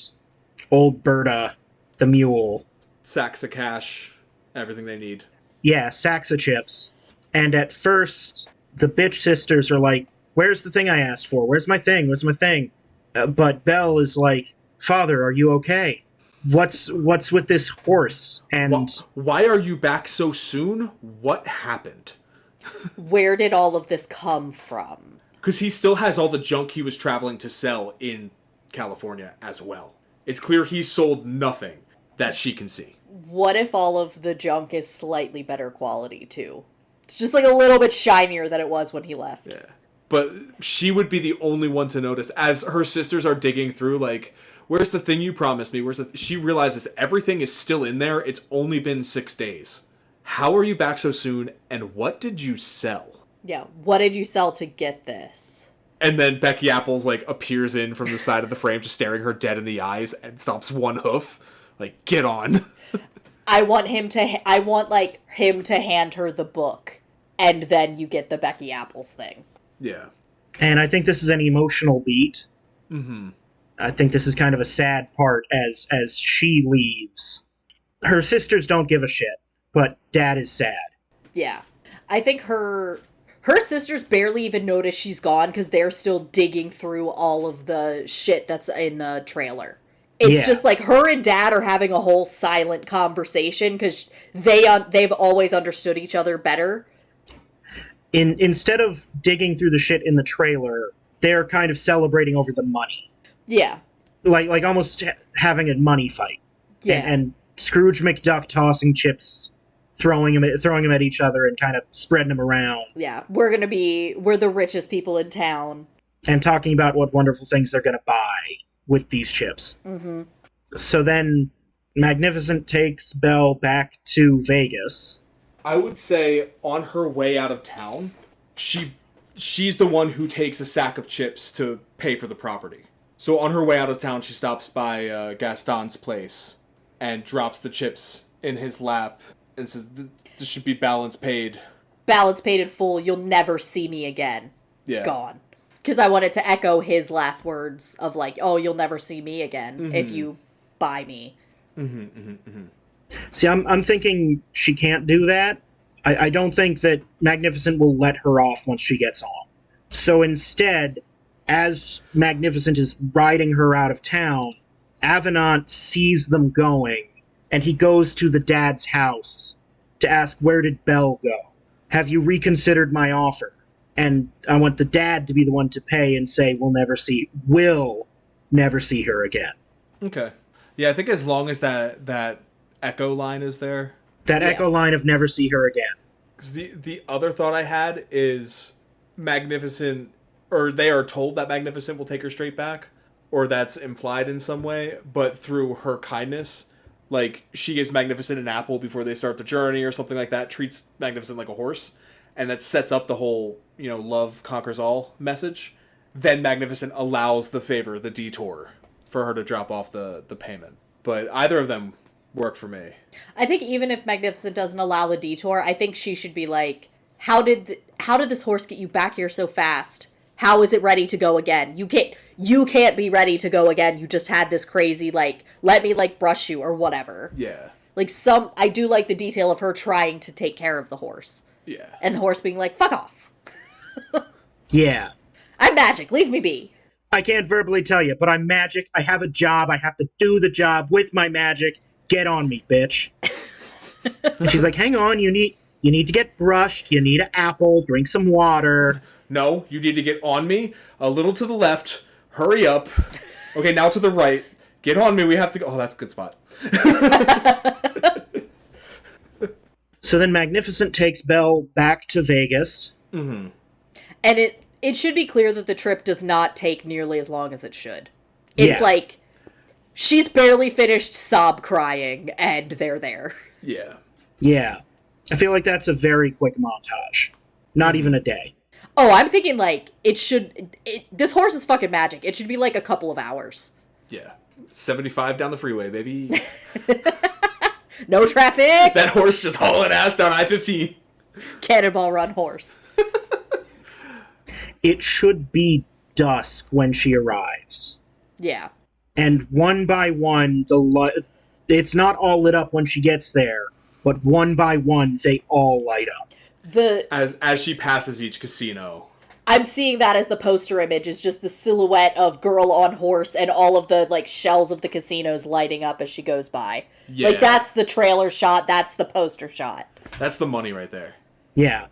old Berta, the mule.
Sacks of cash. Everything they need.
Yeah, sacks of chips. And at first, the bitch sisters are like, "Where's the thing I asked for? Where's my thing? Where's my thing?" But Belle is like, "Father, are you okay? What's with this horse?" And
why are you back so soon? What happened?
Where did all of this come from?
Because he still has all the junk he was traveling to sell in California as well. It's clear he's sold nothing that she can see.
What if all of the junk is slightly better quality, too? It's just like a little bit shinier than it was when he left.
Yeah. But she would be the only one to notice as her sisters are digging through, like, where's the thing you promised me? She realizes everything is still in there. It's only been 6 days. How are you back so soon? And what did you sell?
Yeah, what did you sell to get this?
And then Becky Apples, like, appears in from the side of the frame, just staring her dead in the eyes and stomps one hoof. Like, get on.
I want him to hand her the book, and then you get the Becky Apples thing.
Yeah.
And I think this is an emotional beat.
Mm-hmm.
I think this is kind of a sad part as she leaves. Her sisters don't give a shit, but Dad is sad.
Yeah. I think her sisters barely even notice she's gone because they're still digging through all of the shit that's in the trailer. It's just like her and Dad are having a whole silent conversation because they've always understood each other better.
Instead of digging through the shit in the trailer, they're kind of celebrating over the money.
Yeah.
Like almost having a money fight.
Yeah.
And Scrooge McDuck tossing chips, throwing them at each other and kind of spreading them around.
Yeah. We're the richest people in town.
And talking about what wonderful things they're going to buy with these chips.
Mm-hmm.
So then Magnificent takes Belle back to Vegas.
I would say on her way out of town, she's the one who takes a sack of chips to pay for the property. So on her way out of town, she stops by Gaston's place and drops the chips in his lap and says, "This should be balance paid."
Balance paid in full. You'll never see me again.
Yeah.
Gone. Because I wanted to echo his last words of like, "Oh, you'll never see me again if you buy me."
Mm-hmm, mm-hmm, mm-hmm.
See, I'm thinking she can't do that. I don't think that Magnificent will let her off once she gets on. So instead, as Magnificent is riding her out of town, Avenant sees them going, and he goes to the dad's house to ask, "Where did Belle go? Have you reconsidered my offer?" And I want the dad to be the one to pay and say, we'll never see her again.
Okay. Yeah, I think as long as that echo line is there.
That echo line of never see her again.
Because the other thought I had is Magnificent, or they are told that Magnificent will take her straight back, or that's implied in some way, but through her kindness, like she gives Magnificent an apple before they start the journey or something like that, treats Magnificent like a horse, and that sets up the whole, love conquers all message. Then Magnificent allows the favor, the detour, for her to drop off the payment. But either of them work for me.
I think even if Magnificent doesn't allow the detour, I think she should be like, how did this horse get you back here so fast? How is it ready to go again? You can't be ready to go again. You just had this crazy, like, let me, like, brush you or whatever.
Yeah.
Like, I do like the detail of her trying to take care of the horse.
Yeah.
And the horse being like, fuck off.
Yeah.
I'm magic. Leave me be.
I can't verbally tell you, but I'm magic. I have a job. I have to do the job with my magic. Get on me, bitch. And she's like, hang on, you need to get brushed. You need an apple. Drink some water.
No, you need to get on me. A little to the left. Hurry up. Okay, now to the right. Get on me. We have to go. Oh, that's a good spot.
So then Magnificent takes Belle back to Vegas.
Mm-hmm.
And it should be clear that the trip does not take nearly as long as it should. It's like, she's barely finished sob crying, and they're there.
Yeah.
Yeah. I feel like that's a very quick montage. Not even a day.
Oh, I'm thinking, like, this horse is fucking magic. It should be, like, a couple of hours.
Yeah. 75 down the freeway, baby.
No traffic!
That horse just hauling ass down I-15.
Cannonball Run horse.
It should be dusk when she arrives.
Yeah.
And one by one, it's not all lit up when she gets there, but one by one, they all light up.
As she passes each casino.
I'm seeing that as the poster image, is just the silhouette of girl on horse and all of the, like, shells of the casinos lighting up as she goes by.
Yeah.
Like, that's the trailer shot, that's the poster shot.
That's the money right there.
Yeah.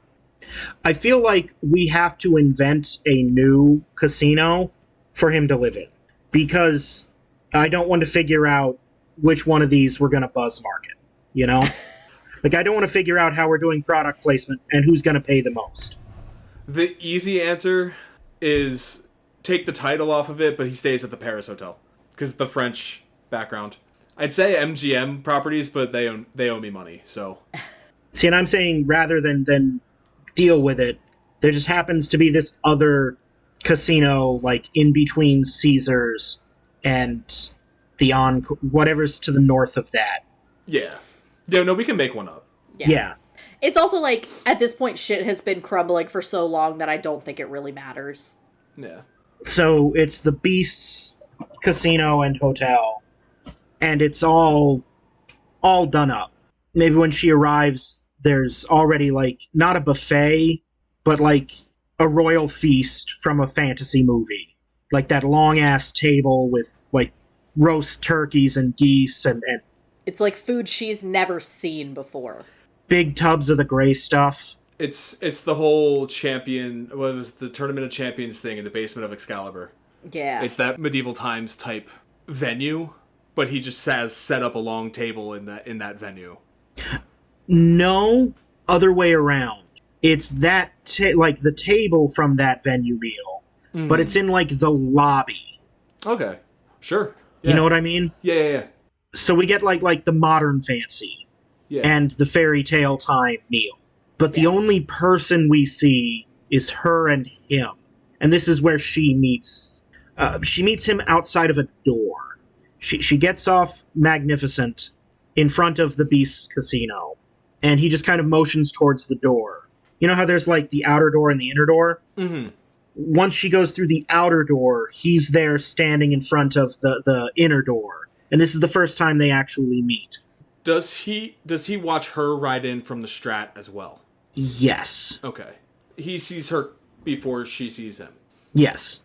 I feel like we have to invent a new casino for him to live in, because I don't want to figure out which one of these we're going to buzz market, you know? Like, I don't want to figure out how we're doing product placement and who's going to pay the most.
The easy answer is take the title off of it, but he stays at the Paris Hotel because of the French background. I'd say MGM properties, but they owe me money, so.
See, and I'm saying rather than deal with it, there just happens to be this other casino, like, in between Caesars and the whatever's to the north of that.
Yeah. Yeah, no, we can make one up.
Yeah.
It's also like, at this point, shit has been crumbling for so long that I don't think it really matters.
Yeah.
So it's the Beasts Casino and Hotel, and it's all done up. Maybe when she arrives, there's already, like, not a buffet, but, like, a royal feast from a fantasy movie. Like that long-ass table with, like, roast turkeys and geese and
It's like food she's never seen before.
big tubs of the gray stuff.
It's the whole what was the Tournament of Champions thing in the basement of Excalibur.
Yeah.
It's that medieval times type venue, but he just has set up a long table in that venue.
No, other way around. It's that, like, the table from that venue meal, but it's in, like, the lobby.
Okay. Sure. Yeah.
You know what I mean?
Yeah.
So we get, like the modern fancy.
Yeah.
And the fairy tale time meal. But the only person we see is her and him. And this is where she meets him outside of a door. She gets off Magnificent in front of the Beast's casino, and he just kind of motions towards the door. You know how there's, like, the outer door and the inner door?
Mm-hmm.
Once she goes through the outer door, he's there standing in front of the inner door. And this is the first time they actually meet.
Does he watch her ride in from the Strat as well?
Yes.
Okay. He sees her before she sees him.
Yes.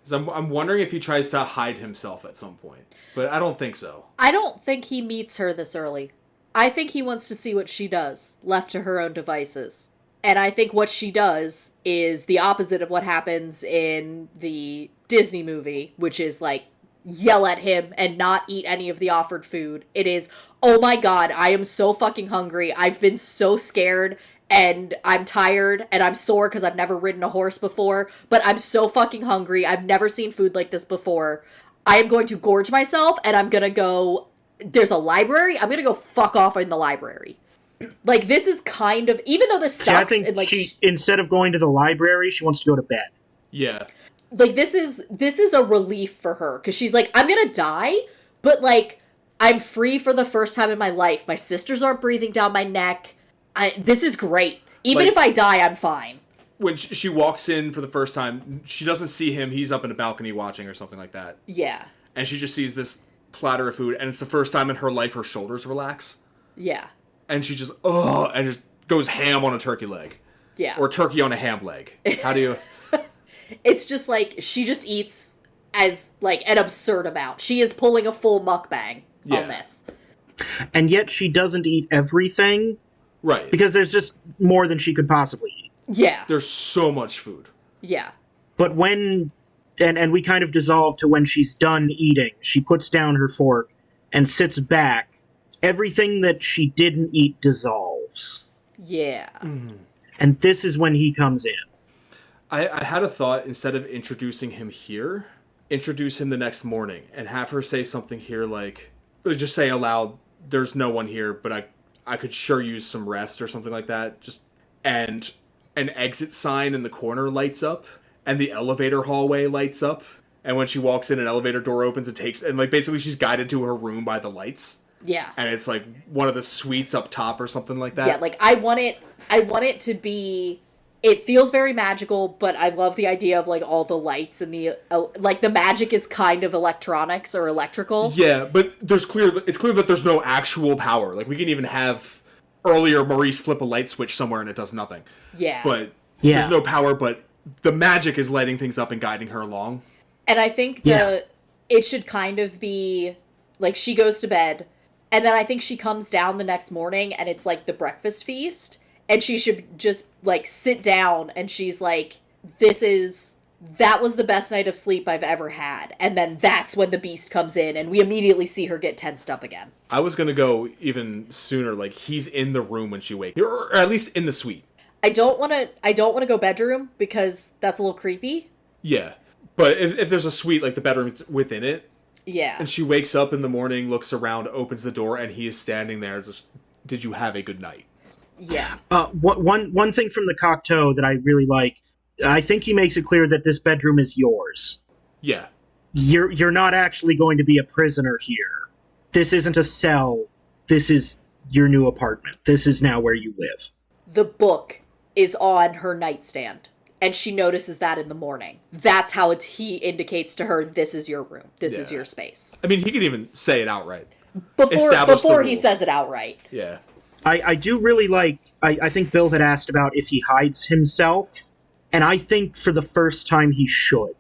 So I'm wondering if he tries to hide himself at some point. But I don't think so.
I don't think he meets her this early. I think he wants to see what she does, left to her own devices. And I think what she does is the opposite of what happens in the Disney movie, which is, like, yell at him and not eat any of the offered food. It is, oh my god, I am so fucking hungry. I've been so scared and I'm tired and I'm sore because I've never ridden a horse before, but I'm so fucking hungry. I've never seen food like this before. I am going to gorge myself and I'm gonna go, there's a library, I'm gonna go fuck off in the library. Like, this is kind of, even though this sucks.
See, I think
and, like,
she, instead of going to the library, she wants to go to bed.
Yeah.
Like, this is a relief for her, because she's like, I'm gonna die, but, like, I'm free for the first time in my life. My sisters aren't breathing down my neck. This is great. Even
Like,
if I die, I'm fine.
When she walks in for the first time, she doesn't see him. He's up in a balcony watching or something like that.
Yeah.
And she just sees this platter of food, and it's the first time in her life her shoulders relax.
Yeah.
And she just, and just goes ham on a turkey leg.
Yeah.
Or turkey on a ham leg. How do you...
It's just like, she just eats as, like, an absurd amount. She is pulling a full mukbang on this.
And yet she doesn't eat everything.
Right.
Because there's just more than she could possibly eat.
Yeah.
There's so much food.
Yeah.
But when... And we kind of dissolve to when she's done eating. She puts down her fork and sits back. Everything that she didn't eat dissolves.
Yeah.
Mm.
And this is when he comes in.
I had a thought, instead of introducing him here, introduce him the next morning and have her say something here like, just say aloud, there's no one here, but I could sure use some rest or something like that. Just, and an exit sign in the corner lights up and the elevator hallway lights up. And when she walks in, an elevator door opens and like basically she's guided to her room by the lights.
Yeah.
And it's like one of the suites up top or something like that.
Yeah, like I want it to be, it feels very magical, but I love the idea of like all the lights and the like the magic is kind of electronics or electrical.
Yeah, but it's clear that there's no actual power. Like we can even have earlier Maurice flip a light switch somewhere and it does nothing.
Yeah.
But
Yeah.
there's no power, but the magic is lighting things up and guiding her along.
And I think it should kind of be like she goes to bed, and then I think she comes down the next morning and it's like the breakfast feast, and she should just like sit down and she's like, that was the best night of sleep I've ever had. And then that's when the beast comes in and we immediately see her get tensed up again.
I was going to go even sooner, like he's in the room when she wakes, or at least in the suite.
I don't want to go bedroom because that's a little creepy.
Yeah. But if there's a suite, like the bedroom's within it,
Yeah.
and she wakes up in the morning, looks around, opens the door, and he is standing there just, did you have a good night?
Yeah.
One thing from the Cocteau that I really like, I think he makes it clear that this bedroom is yours.
Yeah.
You're not actually going to be a prisoner here. This isn't a cell. This is your new apartment. This is now where you live.
The book is on her nightstand, and she notices that in the morning. That's how he indicates to her, this is your room. This is your space.
I mean, he could even say it outright.
Before he says it outright.
Yeah.
I do really like, I think Bill had asked about if he hides himself, and I think for the first time he should.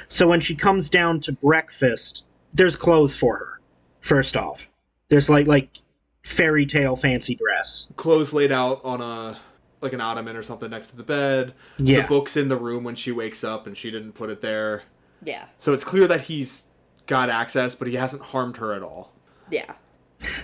So when she comes down to breakfast, there's clothes for her, first off. There's like fairy tale fancy dress.
Clothes laid out on an ottoman or something next to the bed.
Yeah.
The book's in the room when she wakes up and she didn't put it there.
Yeah.
So it's clear that he's got access, but he hasn't harmed her at all.
Yeah.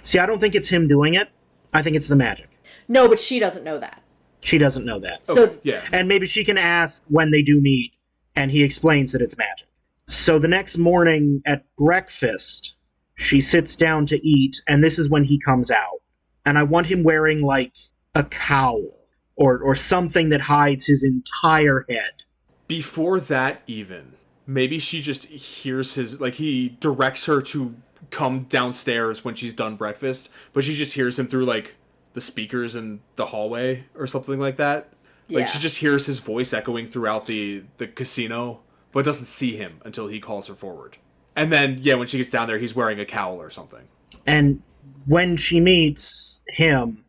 See, I don't think it's him doing it. I think it's the magic.
No, but she doesn't know that.
She doesn't know that.
So
yeah.
And maybe she can ask when they do meet, and he explains that it's magic. So the next morning at breakfast, she sits down to eat, and this is when he comes out. And I want him wearing, like, a cowl, or something that hides his entire head.
Before that even, maybe she just hears he directs her to come downstairs when she's done breakfast, but she just hears him through, like, the speakers in the hallway or something like that. Like, she just hears his voice echoing throughout the casino, but doesn't see him until he calls her forward. And then, when she gets down there, he's wearing a cowl or something.
And when she meets him,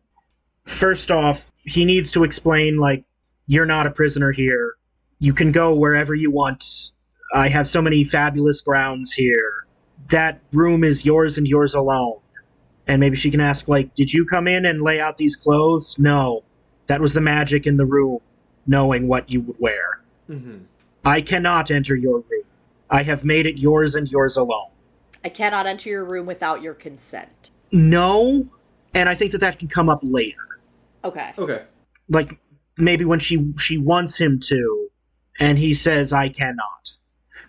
first off, he needs to explain, like, you're not a prisoner here. You can go wherever you want. I have so many fabulous grounds here. That room is yours and yours alone. And maybe she can ask, like, did you come in and lay out these clothes? No. That was the magic in the room, knowing what you would wear.
Mm-hmm.
I cannot enter your room. I have made it yours and yours alone.
I cannot enter your room without your consent.
No, and I think that can come up later.
Okay.
Like, maybe when she wants him to, and he says, I cannot.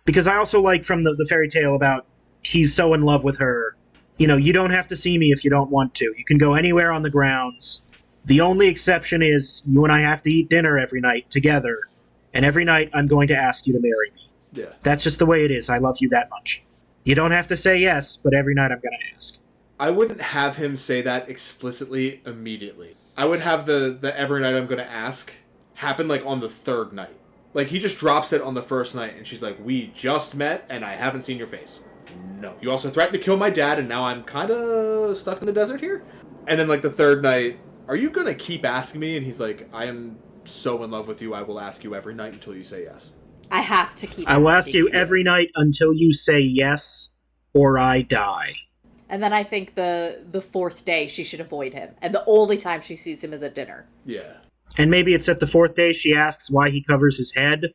Because I also like from the fairy tale about he's so in love with her, you don't have to see me if you don't want to. You can go anywhere on the grounds. The only exception is you and I have to eat dinner every night together, and every night I'm going to ask you to marry me.
Yeah.
That's just the way it is. I love you that much. You don't have to say yes, but every night I'm going to ask.
I wouldn't have him say that explicitly immediately. I would have the every night I'm going to ask happen, like, on the third night. Like, he just drops it on the first night, and she's like, we just met, and I haven't seen your face. No. You also threatened to kill my dad, and now I'm kind of stuck in the desert here? And then, like, the third night, are you going to keep asking me? And he's like, I am so in love with you, I will ask you every night until you say yes.
I have to keep
I will ask you every night until you say yes, or I die.
And then I think the fourth day she should avoid him. And the only time she sees him is at dinner.
Yeah.
And maybe it's at the fourth day she asks why he covers his head,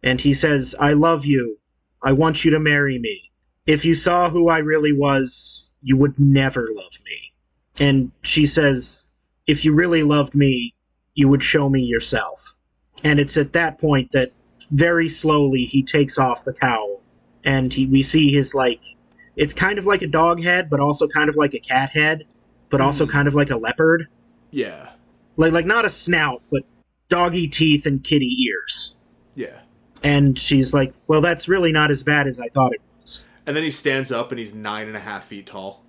and he says, I love you. I want you to marry me. If you saw who I really was, you would never love me. And she says, if you really loved me, you would show me yourself. And it's at that point that very slowly he takes off the cowl, and we see his, like, it's kind of like a dog head, but also kind of like a cat head, but also kind of like a leopard.
Yeah.
Like not a snout, but doggy teeth and kitty ears.
Yeah.
And she's like, well, that's really not as bad as I thought it was.
And then he stands up and he's 9.5 feet tall.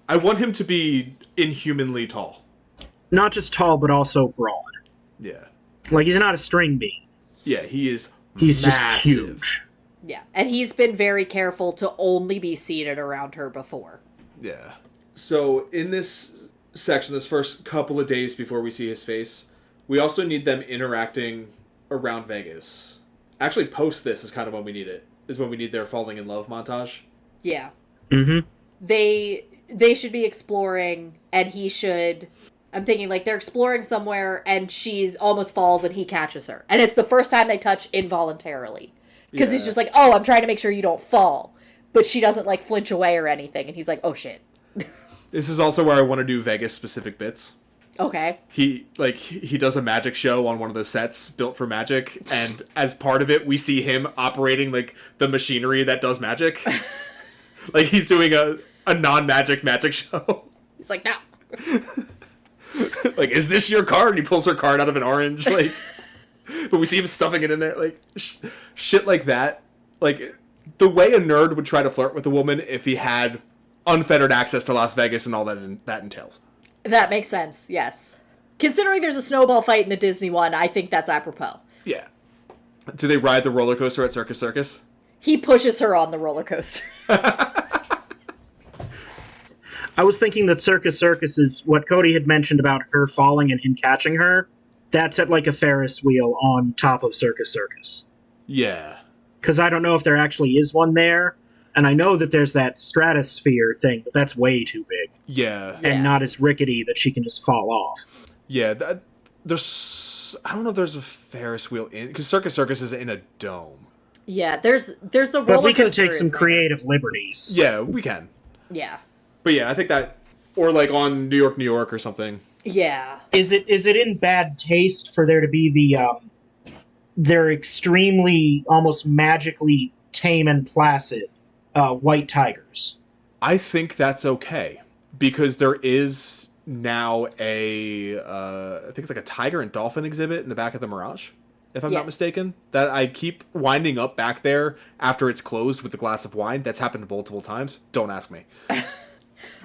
I want him to be inhumanly tall.
Not just tall, but also broad.
Yeah.
Like, he's not a string bean.
Yeah, he's
He's
massive.
just huge.
Yeah. And he's been very careful to only be seated around her before.
Yeah. So in this section, this first couple of days before we see his face, we also need them interacting around Vegas. Actually, post this is kind of when we need it. Is when we need their falling in love montage.
Yeah.
Mm-hmm.
They should be exploring, and he should... I'm thinking, like, they're exploring somewhere, and she almost falls, and he catches her. And it's the first time they touch involuntarily. Because he's just like, oh, I'm trying to make sure you don't fall. But she doesn't, like, flinch away or anything. And he's like, oh, shit.
This is also where I want to do Vegas-specific bits.
Okay.
He does a magic show on one of the sets built for magic, and as part of it, we see him operating, like, the machinery that does magic. Like, he's doing a non-magic magic show.
He's like, no.
Like, is this your card? And he pulls her card out of an orange, like... But we see him stuffing it in there, like, shit like that. Like, the way a nerd would try to flirt with a woman if he had unfettered access to Las Vegas and all that entails.
That makes sense, yes. Considering there's a snowball fight in the Disney one, I think that's apropos.
Yeah. Do they ride the roller coaster at Circus Circus?
He pushes her on the roller coaster.
I was thinking that Circus Circus is what Cody had mentioned about her falling and him catching her. That's at like a Ferris wheel on top of Circus Circus.
Yeah.
Because I don't know if there actually is one there. And I know that there's that stratosphere thing, but that's way too big.
Yeah.
And not as rickety that she can just fall off.
Yeah, there's... I don't know if there's a Ferris wheel in... Because Circus Circus is in a dome.
Yeah, there's the roller coaster.
But we can take some creative liberties.
Yeah, we can.
Yeah.
But yeah, I think that... Or like on New York, New York or something.
Yeah.
Is it in bad taste for there to be the... they're extremely, almost magically tame and placid white tigers?
I think that's okay. Because there is now I think it's like a tiger and dolphin exhibit in the back of the Mirage, if I'm not mistaken. That I keep winding up back there after it's closed with a glass of wine. That's happened multiple times. Don't ask me.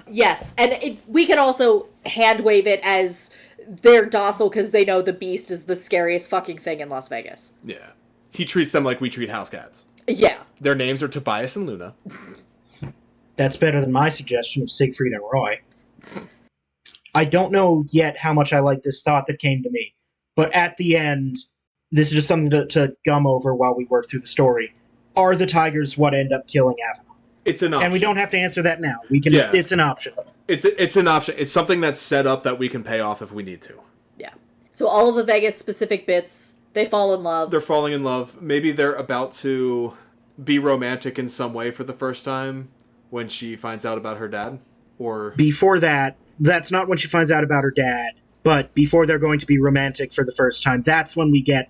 Yes, and we can also hand wave it as they're docile because they know the beast is the scariest fucking thing in Las Vegas.
Yeah. He treats them like we treat house cats.
Yeah.
Their names are Tobias and Luna.
That's better than my suggestion of Siegfried and Roy. I don't know yet how much I like this thought that came to me, but at the end, this is just something to gum over while we work through the story. Are the tigers what end up killing Avalon?
It's an option.
And we don't have to answer that now. We can.
Yeah.
It's an option.
It's an option. It's something that's set up that we can pay off if we need to.
Yeah. So all of the Vegas-specific bits, they fall in love.
They're falling in love. Maybe they're about to be romantic in some way for the first time when she finds out about her dad. Or
before that, that's not when she finds out about her dad, but before they're going to be romantic for the first time, that's when we get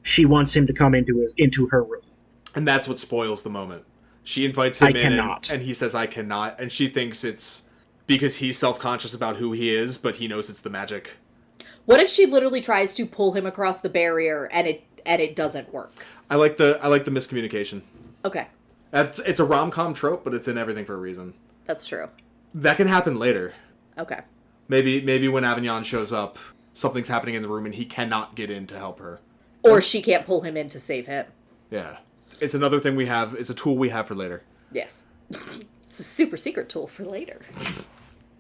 she wants him to come into her room.
And that's what spoils the moment. She invites him in and he says, I cannot. And she thinks it's because he's self-conscious about who he is, but he knows it's the magic.
What if she literally tries to pull him across the barrier and it doesn't work?
I like the miscommunication.
Okay.
It's a rom-com trope, but it's in everything for a reason.
That's true.
That can happen later.
Okay.
Maybe when Avignon shows up, something's happening in the room and he cannot get in to help her.
Or she can't pull him in to save him.
Yeah. It's another thing we have. It's a tool we have for later.
Yes. It's a super secret tool for later.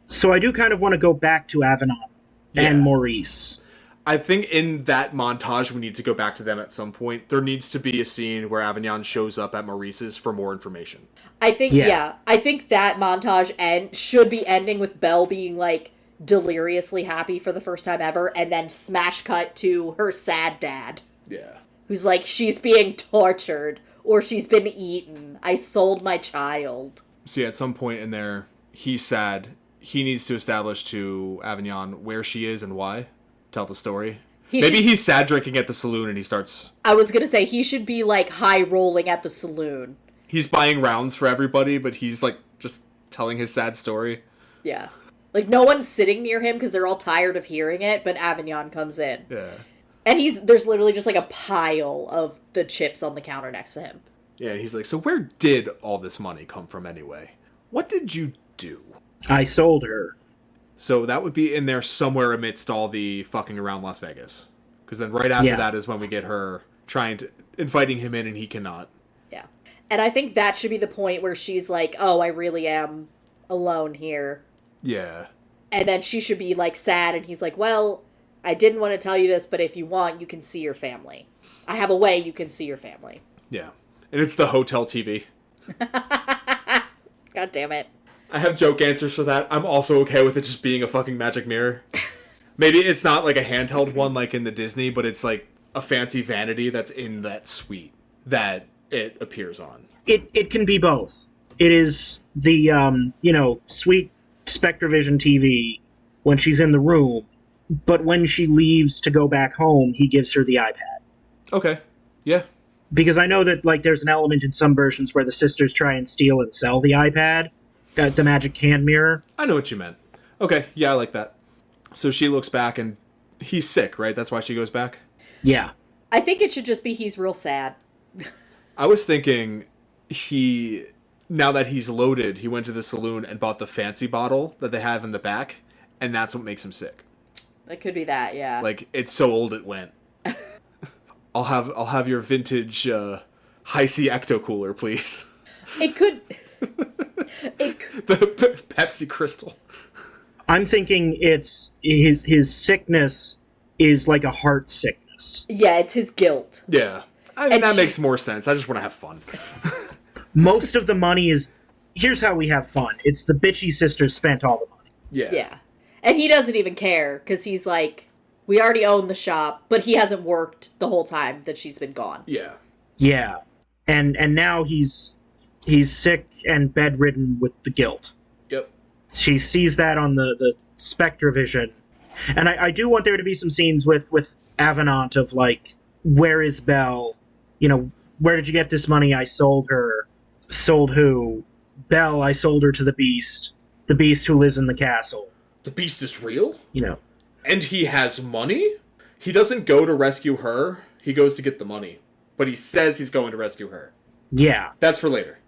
So I do kind of want to go back to Avalon and Maurice.
I think in that montage, we need to go back to them at some point. There needs to be a scene where Avignon shows up at Maurice's for more information.
I think, I think that montage should be ending with Belle being, like, deliriously happy for the first time ever, and then smash cut to her sad dad.
Yeah.
Who's like, she's being tortured, or she's been eaten. I sold my child.
See, at some point in there, he's sad. He needs to establish to Avignon where she is and why. Tell the story. Maybe he's sad drinking at the saloon and he starts...
I was gonna say, he should be, like, high-rolling at the saloon.
He's buying rounds for everybody, but he's, like, just telling his sad story.
Yeah. Like, no one's sitting near him because they're all tired of hearing it, but Avignon comes in.
Yeah.
And there's literally just, like, a pile of the chips on the counter next to him.
Yeah, he's like, so where did all this money come from anyway? What did you do?
I sold her.
So that would be in there somewhere amidst all the fucking around Las Vegas. Because then right after that is when we get her inviting him in and he cannot.
Yeah. And I think that should be the point where she's like, oh, I really am alone here.
Yeah.
And then she should be, like, sad, and he's like, well, I didn't want to tell you this, but if you want, you can see your family. I have a way you can see your family.
Yeah. And it's the hotel TV.
God damn it.
I have joke answers for that. I'm also okay with it just being a fucking magic mirror. Maybe it's not like a handheld one like in the Disney, but it's like a fancy vanity that's in that suite that it appears on.
It can be both. It is the, sweet Spectravision TV when she's in the room, but when she leaves to go back home, he gives her the iPad.
Okay. Yeah.
Because I know that, like, there's an element in some versions where the sisters try and steal and sell the iPad, the magic hand mirror.
I know what you meant. Okay, yeah, I like that. So she looks back and he's sick, right? That's why she goes back?
Yeah.
I think it should just be he's real sad.
I was thinking now that he's loaded, he went to the saloon and bought the fancy bottle that they have in the back, and that's what makes him sick.
It could be that, yeah.
Like, it's so old it went. I'll have your vintage Hi-C Ecto Cooler, please.
It could...
The Pepsi Crystal.
I'm thinking it's his sickness is like a heart sickness.
Yeah, it's his guilt.
Yeah. I mean, that makes more sense. I just want to have fun.
Most of the money is... Here's how we have fun. It's the bitchy sisters spent all the money.
Yeah.
Yeah. And he doesn't even care, because he's like, we already own the shop, but he hasn't worked the whole time that she's been gone.
Yeah.
Yeah. And now he's sick and bedridden with the guilt.
Yep.
She sees that on the Spectravision. And I do want there to be some scenes with Avenant of, like, where is Belle? Where did you get this money? I sold her. Sold who? Belle, I sold her to the Beast. The Beast who lives in the castle.
The Beast is real?
You know.
And he has money? He doesn't go to rescue her. He goes to get the money. But he says he's going to rescue her.
Yeah.
That's for later.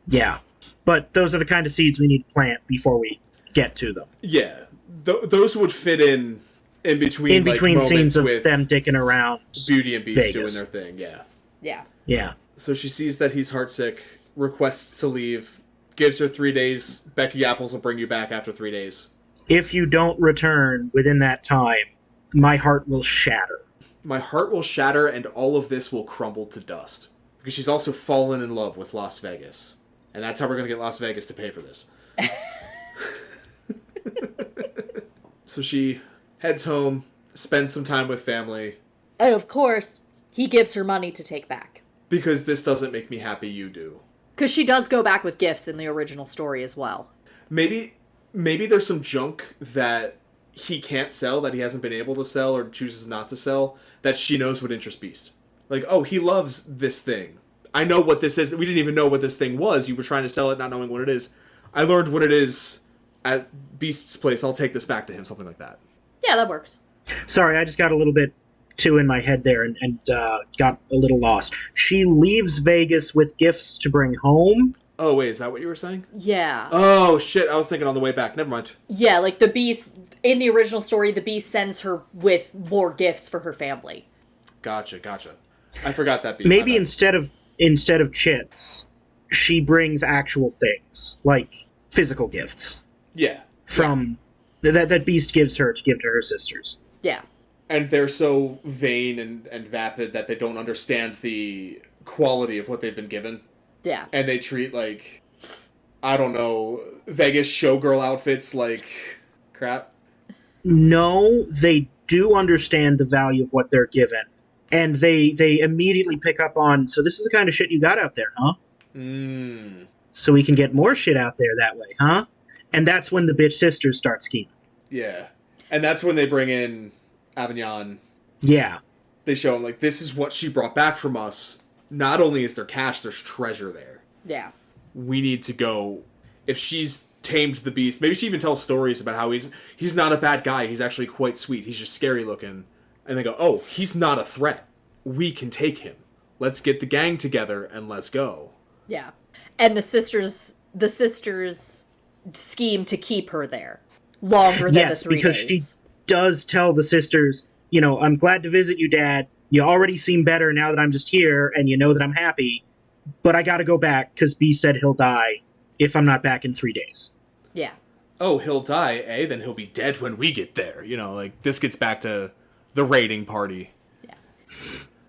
Yeah. But those are the kind of seeds we need to plant before we get to them.
Yeah. Those would fit in between like,
scenes of
with
them dicking around
Beauty and Beast
Vegas.
doing their thing, yeah.
Yeah.
Yeah.
So she sees that he's heartsick, requests to leave, gives her 3 days. Becky Apples will bring you back after 3 days.
If you don't return within that time, my heart will shatter.
My heart will shatter and all of this will crumble to dust. Because she's also fallen in love with Las Vegas. And that's how we're going to get Las Vegas to pay for this. So she heads home, spends some time with family.
And of course, he gives her money to take back.
Because this doesn't make me happy, you do.
Because she does go back with gifts in the original story as well.
Maybe there's some junk that he can't sell, that he hasn't been able to sell or chooses not to sell, that she knows would interest Beast. Like, oh, he loves this thing. I know what this is. We didn't even know what this thing was. You were trying to sell it, not knowing what it is. I learned what it is at Beast's place. I'll take this back to him, something like that.
Yeah, that works.
Sorry, I just got a little bit too in my head there and got a little lost. She leaves Vegas with gifts to bring home.
Oh, wait, is that what you were saying?
Yeah.
Oh, shit, I was thinking on the way back. Never mind.
Yeah, like the Beast, in the original story, the Beast sends her with more gifts for her family.
Gotcha. I forgot that beat.
Maybe instead of chits, she brings actual things, like physical gifts.
Yeah.
From that Beast gives her to give to her sisters.
Yeah.
And they're so vain and vapid that they don't understand the quality of what they've been given.
Yeah.
And they treat, like, I don't know, Vegas showgirl outfits like crap.
No, they do understand the value of what they're given. And they immediately pick up on, so this is the kind of shit you got out there, huh? So we can get more shit out there that way, huh? And that's when the bitch sisters start scheming.
Yeah. And that's when they bring in Avignon.
Yeah.
They show him, like, this is what she brought back from us. Not only is there cash, there's treasure there.
Yeah.
We need to go. If she's tamed the Beast, maybe she even tells stories about how he's not a bad guy. He's actually quite sweet. He's just scary looking. And they go, oh, he's not a threat. We can take him. Let's get the gang together and let's go.
Yeah. And the sisters scheme to keep her there longer than the 3 days. Yes,
because she does tell the sisters, I'm glad to visit you, Dad. You already seem better now that I'm just here, and you know that I'm happy. But I gotta go back, because B said he'll die if I'm not back in 3 days.
Yeah.
oh, he'll die, eh? Then he'll be dead when we get there. You know, like, this gets back to the raiding party.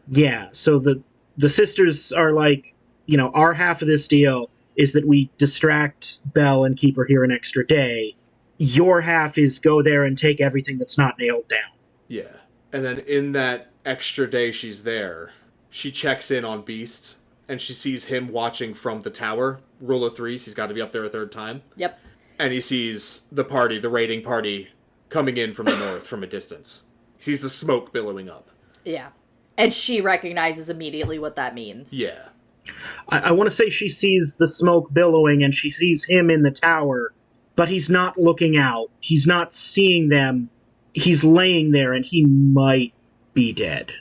Yeah, so the sisters are like, you know, our half of this deal is that we distract Belle and keep her here an extra day. Your half is go there and take everything that's not nailed down.
Yeah. And then in that extra day she's there, she checks in on Beast, and she sees him watching from the tower. Rule of threes, he's got to be up there a third time.
Yep.
And he sees the party, the raiding party, coming in from the north from a distance. He sees the smoke billowing up.
Yeah. And she recognizes immediately what that means.
Yeah.
I want to say she sees the smoke billowing and she sees him in the tower, but he's not looking out. He's not seeing them. He's laying there and he might be dead.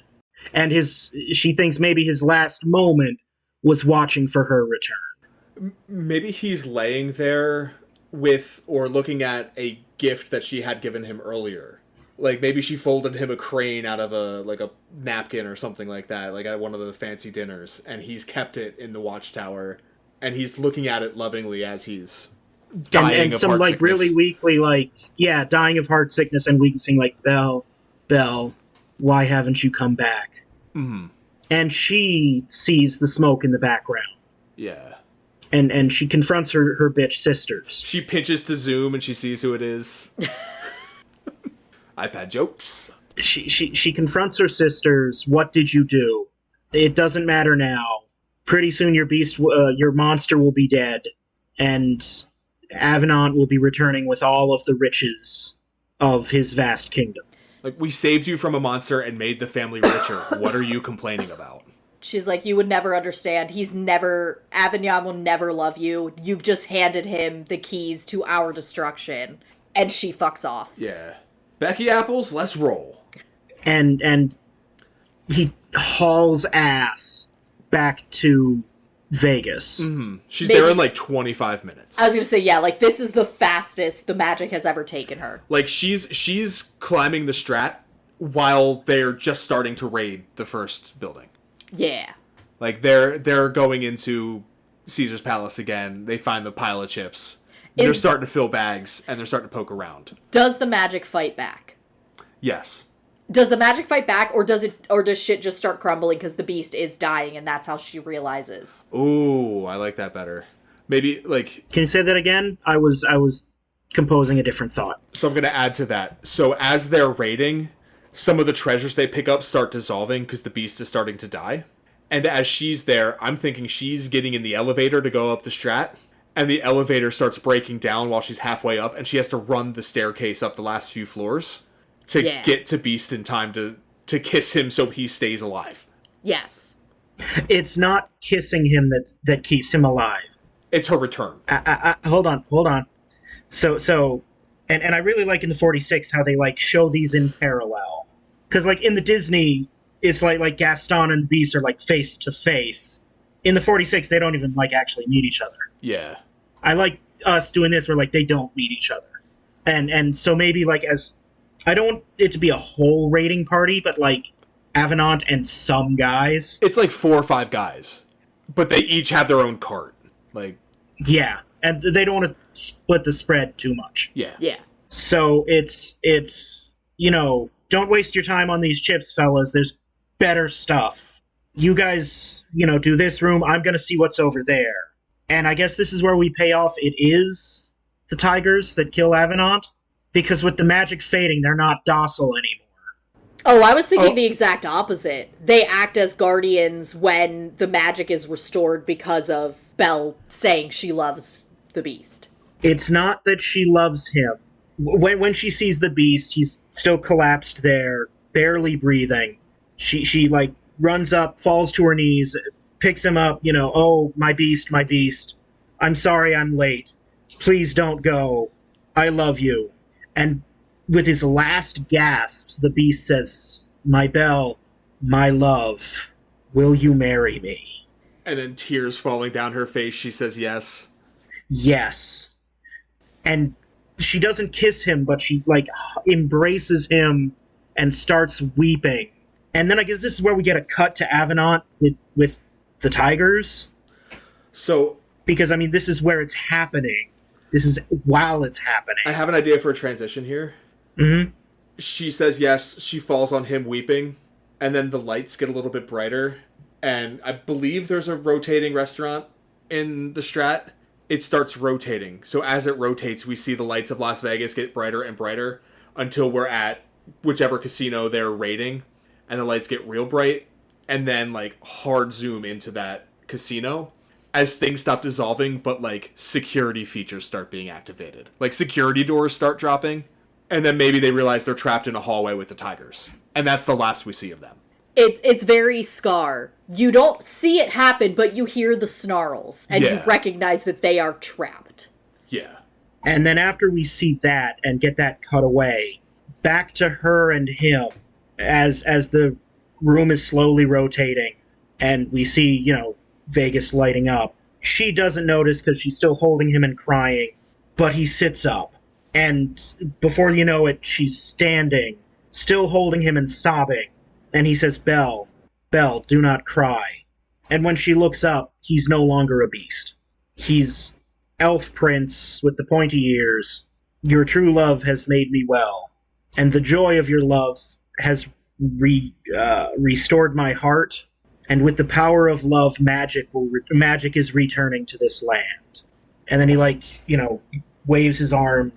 And she thinks maybe his last moment was watching for her return.
Maybe he's laying there with or looking at a gift that she had given him earlier. Like, maybe she folded him a crane out of a napkin or something like that, like at one of the fancy dinners, and he's kept it in the watchtower, and he's looking at it lovingly as he's dying
and
of
some
heart
like
sickness.
really weakly, like, yeah, dying of heart sickness and weaknessing, like, Belle, why haven't you come back?
Mm-hmm.
And she sees the smoke in the background.
Yeah.
And she confronts her bitch sisters.
She pinches to zoom and she sees who it is. iPad jokes.
She confronts her sisters. What did you do? It doesn't matter now. Pretty soon your monster will be dead, and Avenant will be returning with all of the riches of his vast kingdom.
Like, we saved you from a monster and made the family richer. What are you complaining about?
She's like, you would never understand. Avignon will never love you. You've just handed him the keys to our destruction. And she fucks off.
Yeah. Becky Apples, let's roll.
And he hauls ass back to Vegas.
Mm-hmm. She's there in like 25 minutes.
I was gonna say, yeah, like, this is the fastest the magic has ever taken her.
Like, she's climbing the strat while they're just starting to raid the first building.
Yeah.
Like, they're going into Caesar's Palace again. They find the pile of chips. They're starting to fill bags, and they're starting to poke around.
Does the magic fight back?
Yes.
Does the magic fight back, or does shit just start crumbling because the beast is dying, and that's how she realizes?
Ooh, I like that better. Maybe, like...
Can you say that again? I was composing a different thought.
So I'm going to add to that. So as they're raiding, some of the treasures they pick up start dissolving because the beast is starting to die. And as she's there, I'm thinking she's getting in the elevator to go up the strat, and the elevator starts breaking down while she's halfway up, and she has to run the staircase up the last few floors to get to Beast in time to kiss him so he stays alive.
Yes.
It's not kissing him that keeps him alive.
It's her return.
Hold on. So, and I really like in the 46 how they like show these in parallel. Because like in the Disney, it's like Gaston and the Beast are like face to face. In the 46, they don't even like actually meet each other.
Yeah.
I like us doing this where like they don't meet each other. And so maybe like as I don't want it to be a whole raiding party, but like Avenant and some guys.
It's like 4 or 5 guys, but they each have their own cart. Like,
yeah, and they don't want to split the spread too much.
Yeah.
Yeah.
So it's you know, don't waste your time on these chips, fellas. There's better stuff. You guys, you know, do this room. I'm going to see what's over there. And I guess this is where we pay off. It is the tigers that kill Avenant, because with the magic fading, they're not docile anymore.
Oh, I was thinking the exact opposite. They act as guardians when the magic is restored because of Belle saying she loves the beast.
It's not that she loves him. When she sees the beast, he's still collapsed there, barely breathing. She like runs up, falls to her knees, picks him up, you know, oh, my beast, my beast. I'm sorry I'm late. Please don't go. I love you. And with his last gasps, the beast says, my Belle, my love, will you marry me?
And then tears falling down her face, she says yes.
Yes. And she doesn't kiss him, but she, like, embraces him and starts weeping. And then I guess this is where we get a cut to Avenant with the tigers.
So...
Because, I mean, this is where it's happening. This is while it's happening.
I have an idea for a transition here.
Mm-hmm.
She says yes, she falls on him weeping, and then the lights get a little bit brighter, and I believe there's a rotating restaurant in the Strat. It starts rotating, so as it rotates, we see the lights of Las Vegas get brighter and brighter until we're at whichever casino they're raiding, and the lights get real bright, and then, like, hard zoom into that casino as things stop dissolving, but, like, security features start being activated. Like, security doors start dropping, and then maybe they realize they're trapped in a hallway with the tigers. And that's the last we see of them.
It's very Scar. You don't see it happen, but you hear the snarls, and you recognize that they are trapped.
Yeah.
And then after we see that and get that cut away, back to her and him, as the room is slowly rotating, and we see, Vegas lighting up. She doesn't notice because she's still holding him and crying, but he sits up. And before you know it, she's standing, still holding him and sobbing. And he says, Belle, do not cry. And when she looks up, he's no longer a beast. He's elf prince with the pointy ears. Your true love has made me well, and the joy of your love has restored my heart. And with the power of love, magic is returning to this land. And then he waves his arm,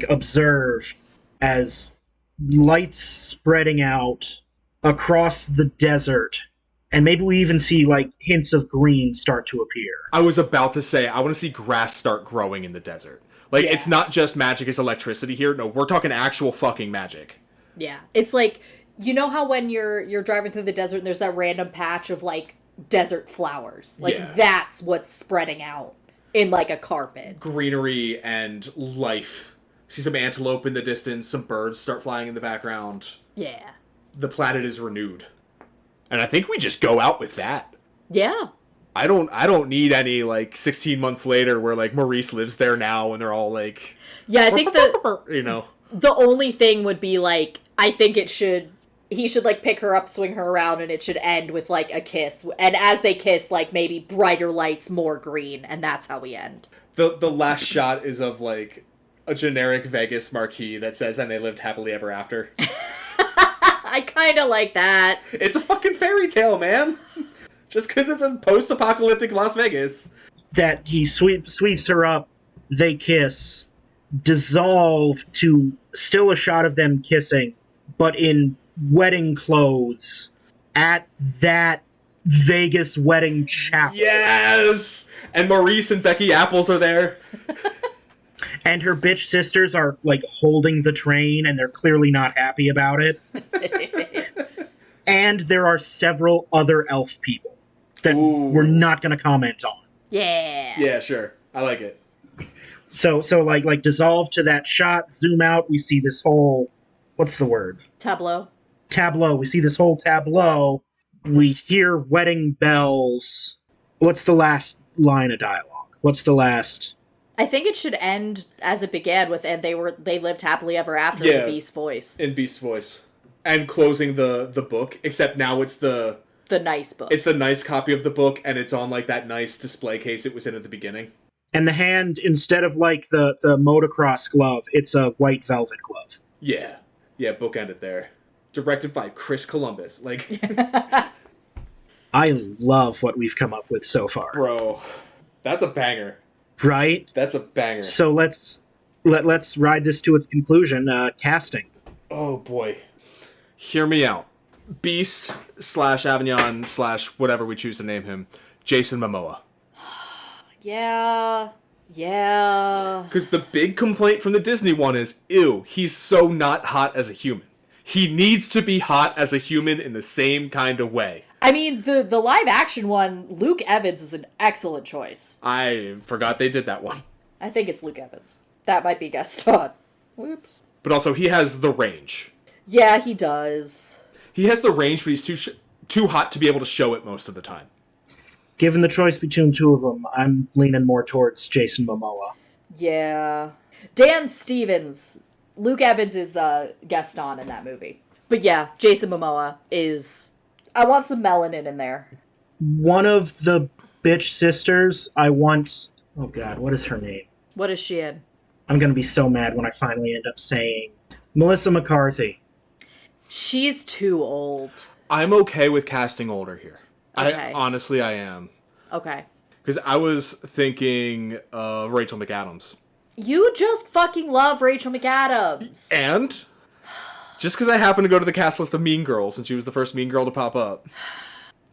observe as lights spreading out across the desert. And maybe we even see, hints of green start to appear.
I was about to say, I want to see grass start growing in the desert. It's not just magic as electricity here. No, we're talking actual fucking magic.
Yeah. It's like, you know how when you're driving through the desert and there's that random patch of, desert flowers? That's what's spreading out in, a carpet.
Greenery and life. See some antelope in the distance, some birds start flying in the background.
Yeah.
The planet is renewed. And I think we just go out with that.
Yeah.
I don't need any 16 months later where Maurice lives there now and they're all
yeah, I think the only thing would be I think he should pick her up, swing her around, and it should end with a kiss. And as they kiss, maybe brighter lights, more green, and that's how we end.
The last shot is of a generic Vegas marquee that says and they lived happily ever after.
I kind of like that.
It's a fucking fairy tale, man. Just because it's a post-apocalyptic Las Vegas.
That he sweeps her up, they kiss, dissolve to still a shot of them kissing, but in wedding clothes at that Vegas wedding chapel.
Yes! And Maurice and Becky Apples are there.
And her bitch sisters are, holding the train, and they're clearly not happy about it. And there are several other elf people that we're not going to comment on.
Yeah.
Yeah, sure. I like it.
So dissolve to that shot, zoom out, we see this whole... What's the word?
Tableau.
We see this whole tableau. We hear wedding bells. What's the last line of dialogue? What's the last...
I think it should end as it began with, and they lived happily ever after in Beast's voice.
In Beast's voice. And closing the book, except now it's the
nice book.
It's the nice copy of the book, and it's on that nice display case it was in at the beginning.
And the hand, instead of the motocross glove, it's a white velvet glove.
Yeah. Yeah, bookend it there. Directed by Chris Columbus.
I love what we've come up with so far.
Bro, that's a banger.
Right?
That's a banger.
So let's ride this to its conclusion. Casting.
Oh boy. Hear me out. Beast / Avignon / whatever we choose to name him. Jason Momoa.
Yeah.
Because the big complaint from the Disney one is, ew, he's so not hot as a human. He needs to be hot as a human in the same kind of way.
I mean, the live action one, Luke Evans is an excellent choice.
I forgot they did that one.
I think it's Luke Evans. That might be Gaston. Whoops.
But also, he has the range.
Yeah, he does.
He has the range, but he's too hot to be able to show it most of the time.
Given the choice between two of them, I'm leaning more towards Jason Momoa.
Yeah. Dan Stevens. Luke Evans is Gaston in that movie. But yeah, Jason Momoa is... I want some melanin in there.
One of the bitch sisters, I want... Oh god, what is her name?
What is she in?
I'm going to be so mad when I finally end up saying Melissa McCarthy.
She's too old.
I'm okay with casting older here.
Okay.
Honestly, I am.
Okay.
Because I was thinking of Rachel McAdams.
You just fucking love Rachel McAdams.
And just because I happen to go to the cast list of Mean Girls, and she was the first Mean Girl to pop up,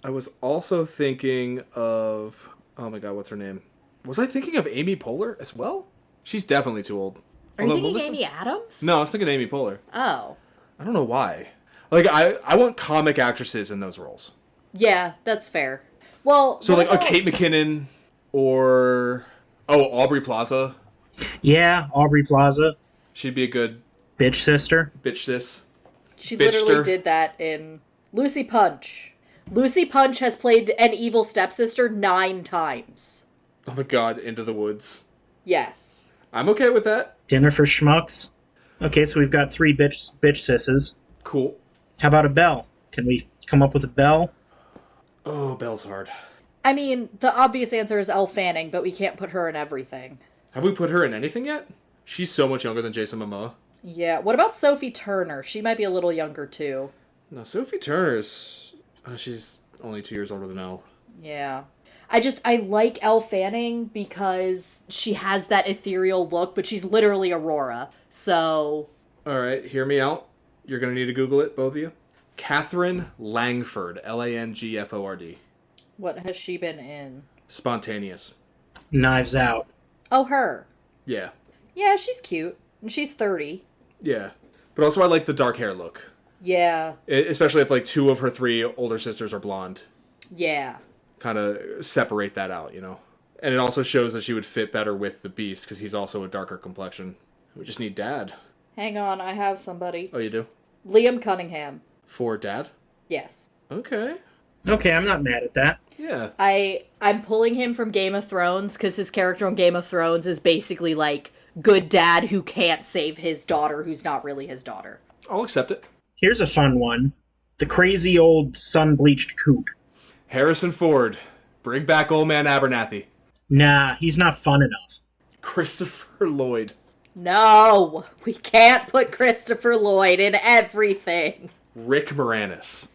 I was also thinking of... Oh my god, what's her name? Was I thinking of Amy Poehler as well? She's definitely too old.
Are you thinking Amy Adams?
No, I was thinking Amy Poehler.
Oh.
I don't know why. Like, I want comic actresses in those roles.
Yeah, that's fair. Well,
so like a Kate McKinnon or Aubrey Plaza.
Yeah, Aubrey Plaza.
She'd be a good
bitch sister.
Bitch sis.
She literally did that in Lucy Punch. Lucy Punch has played an evil stepsister 9 times.
Oh my god, Into the Woods.
Yes.
I'm okay with that.
Dinner for Schmucks. Okay, so we've got 3 bitch sisses.
Cool.
How about a Belle? Can we come up with a Belle?
Oh, Belle's hard.
I mean, the obvious answer is Elle Fanning, but we can't put her in everything.
Have we put her in anything yet? She's so much younger than Jason Momoa.
Yeah, what about Sophie Turner? She might be a little younger, too.
No, Sophie Turner's... she's only 2 years older than Elle.
Yeah. I like Elle Fanning because she has that ethereal look, but she's literally Aurora, so...
Alright, hear me out. You're gonna need to Google it, both of you. Catherine Langford, Langford.
What has she been in?
Spontaneous.
Knives Out.
Oh, her.
Yeah.
Yeah, she's cute. And she's 30.
Yeah. But also I like the dark hair look.
Yeah.
Especially if, like, 2 of her 3 older sisters are blonde.
Yeah.
Kind of separate that out, you know? And it also shows that she would fit better with the Beast, because he's also a darker complexion. We just need Dad.
Hang on, I have somebody.
Oh, you do?
Liam Cunningham.
For Dad?
Yes.
Okay.
Okay, I'm not mad at that.
Yeah.
I'm pulling him from Game of Thrones because his character on Game of Thrones is basically like good dad who can't save his daughter who's not really his daughter.
I'll accept it.
Here's a fun one. The crazy old sun-bleached coot.
Harrison Ford. Bring back old man Abernathy.
Nah, he's not fun enough.
Christopher Lloyd.
No, we can't put Christopher Lloyd in everything.
Rick Moranis.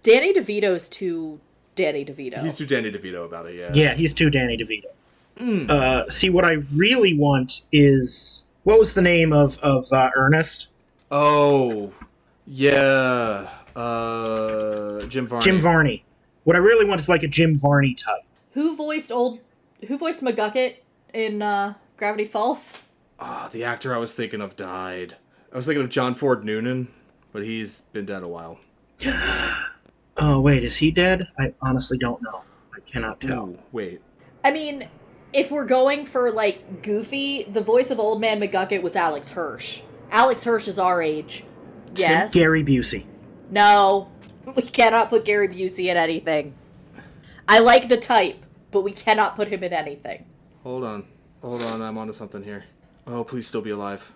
Danny DeVito's too Danny DeVito.
He's too Danny DeVito about it, yeah.
Yeah, he's too Danny DeVito. See, what I really want is... What was the name of Ernest?
Oh, yeah. Jim Varney.
Jim Varney. What I really want is like a Jim Varney type.
Who voiced McGucket in Gravity Falls?
The actor I was thinking of died. I was thinking of John Ford Noonan, but he's been dead a while.
Oh, wait, is he dead? I honestly don't know. I cannot tell.
Ooh, wait.
I mean, if we're going for, like, goofy, the voice of Old Man McGucket was Alex Hirsch. Alex Hirsch is our age. Yes?
Gary Busey.
No. We cannot put Gary Busey in anything. I like the type, but we cannot put him in anything.
Hold on, I'm onto something here. Oh, please still be alive.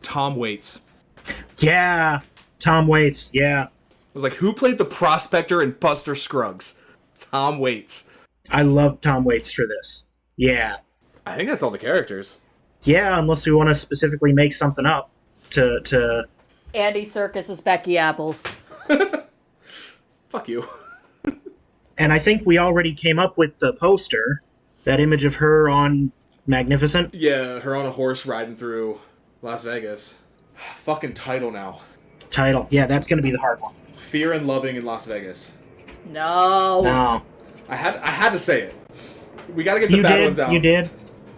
Tom Waits.
Yeah, Tom Waits, yeah.
I was like, who played the prospector in Buster Scruggs? Tom Waits.
I love Tom Waits for this. Yeah.
I think that's all the characters.
Yeah, unless we want to specifically make something up to...
Andy Serkis is Becky Apples.
Fuck you.
And I think we already came up with the poster. That image of her on Magnificent.
Yeah, her on a horse riding through Las Vegas. Fucking title now.
Title. Yeah, that's going to be the hard one.
Fear and Loving in Las Vegas.
No.
No.
I had to say it. We gotta get the bad ones out.
You did.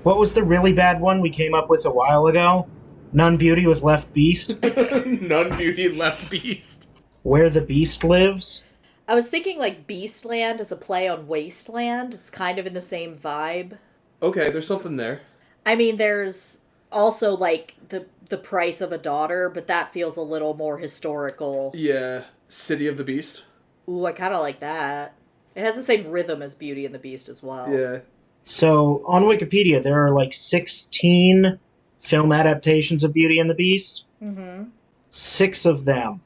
What was the really bad one we came up with a while ago? None Beauty with Left Beast.
None Beauty Left Beast.
Where the Beast Lives.
I was thinking like Beastland as a play on Wasteland. It's kind of in the same vibe.
Okay, there's something there.
I mean, there's also like the price of a daughter, but that feels a little more historical.
Yeah, City of the Beast.
Ooh, I kind of like that. It has the same rhythm as Beauty and the Beast as well.
Yeah.
So, on Wikipedia, there are like 16 film adaptations of Beauty and the Beast.
Mm-hmm.
6 of them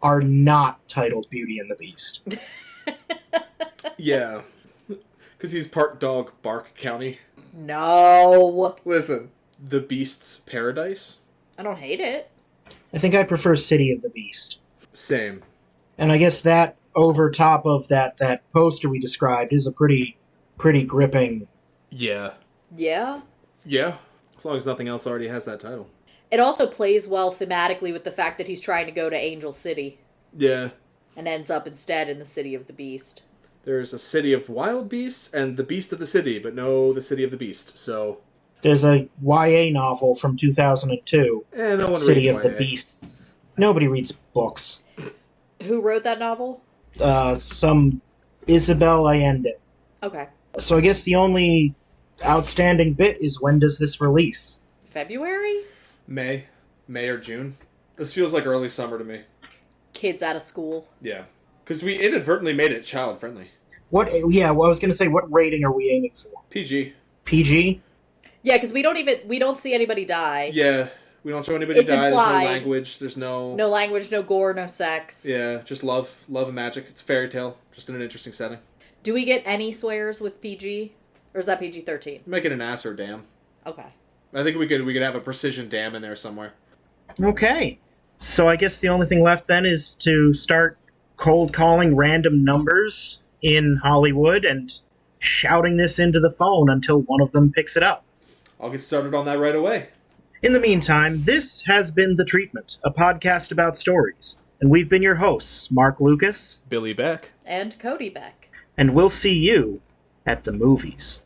are not titled Beauty and the Beast.
Yeah. Because he's part dog, Bark County.
No.
Listen, The Beast's Paradise?
I don't hate it.
I think I prefer City of the Beast.
Same.
And I guess that over top of that poster we described is a pretty gripping.
Yeah.
Yeah.
Yeah. As long as nothing else already has that title.
It also plays well thematically with the fact that he's trying to go to Angel City
Yeah.
and ends up instead in the City of the Beast.
There's a city of wild beasts and the beast of the city, but no the city of the beast, so...
There's a YA novel from 2002,
no one
City
reads
of the
YA.
Beasts. Nobody reads books.
Who wrote that novel?
Some Isabel Allende.
Okay.
So I guess the only outstanding bit is when does this release?
February?
May or June. This feels like early summer to me.
Kids out of school.
Yeah. Because we inadvertently made it child-friendly.
Well, I was going to say, what rating are we aiming for?
PG.
PG?
Yeah, because we don't see anybody die.
Yeah. We don't show anybody
It's
die.
implied.
There's no language. There's no...
No language, no gore, no sex.
Yeah, just love and magic. It's a fairy tale, just in an interesting setting.
Do we get any swears with PG? Or is that PG-13?
Make it an ass or dam.
Okay.
I think we could have a precision dam in there somewhere.
Okay. So I guess the only thing left then is to start cold calling random numbers in Hollywood and shouting this into the phone until one of them picks it up.
I'll get started on that right away.
In the meantime, this has been The Treatment, a podcast about stories. And we've been your hosts, Mark Lucas,
Billy Beck.
And Cody Beck.
and we'll see you at the movies.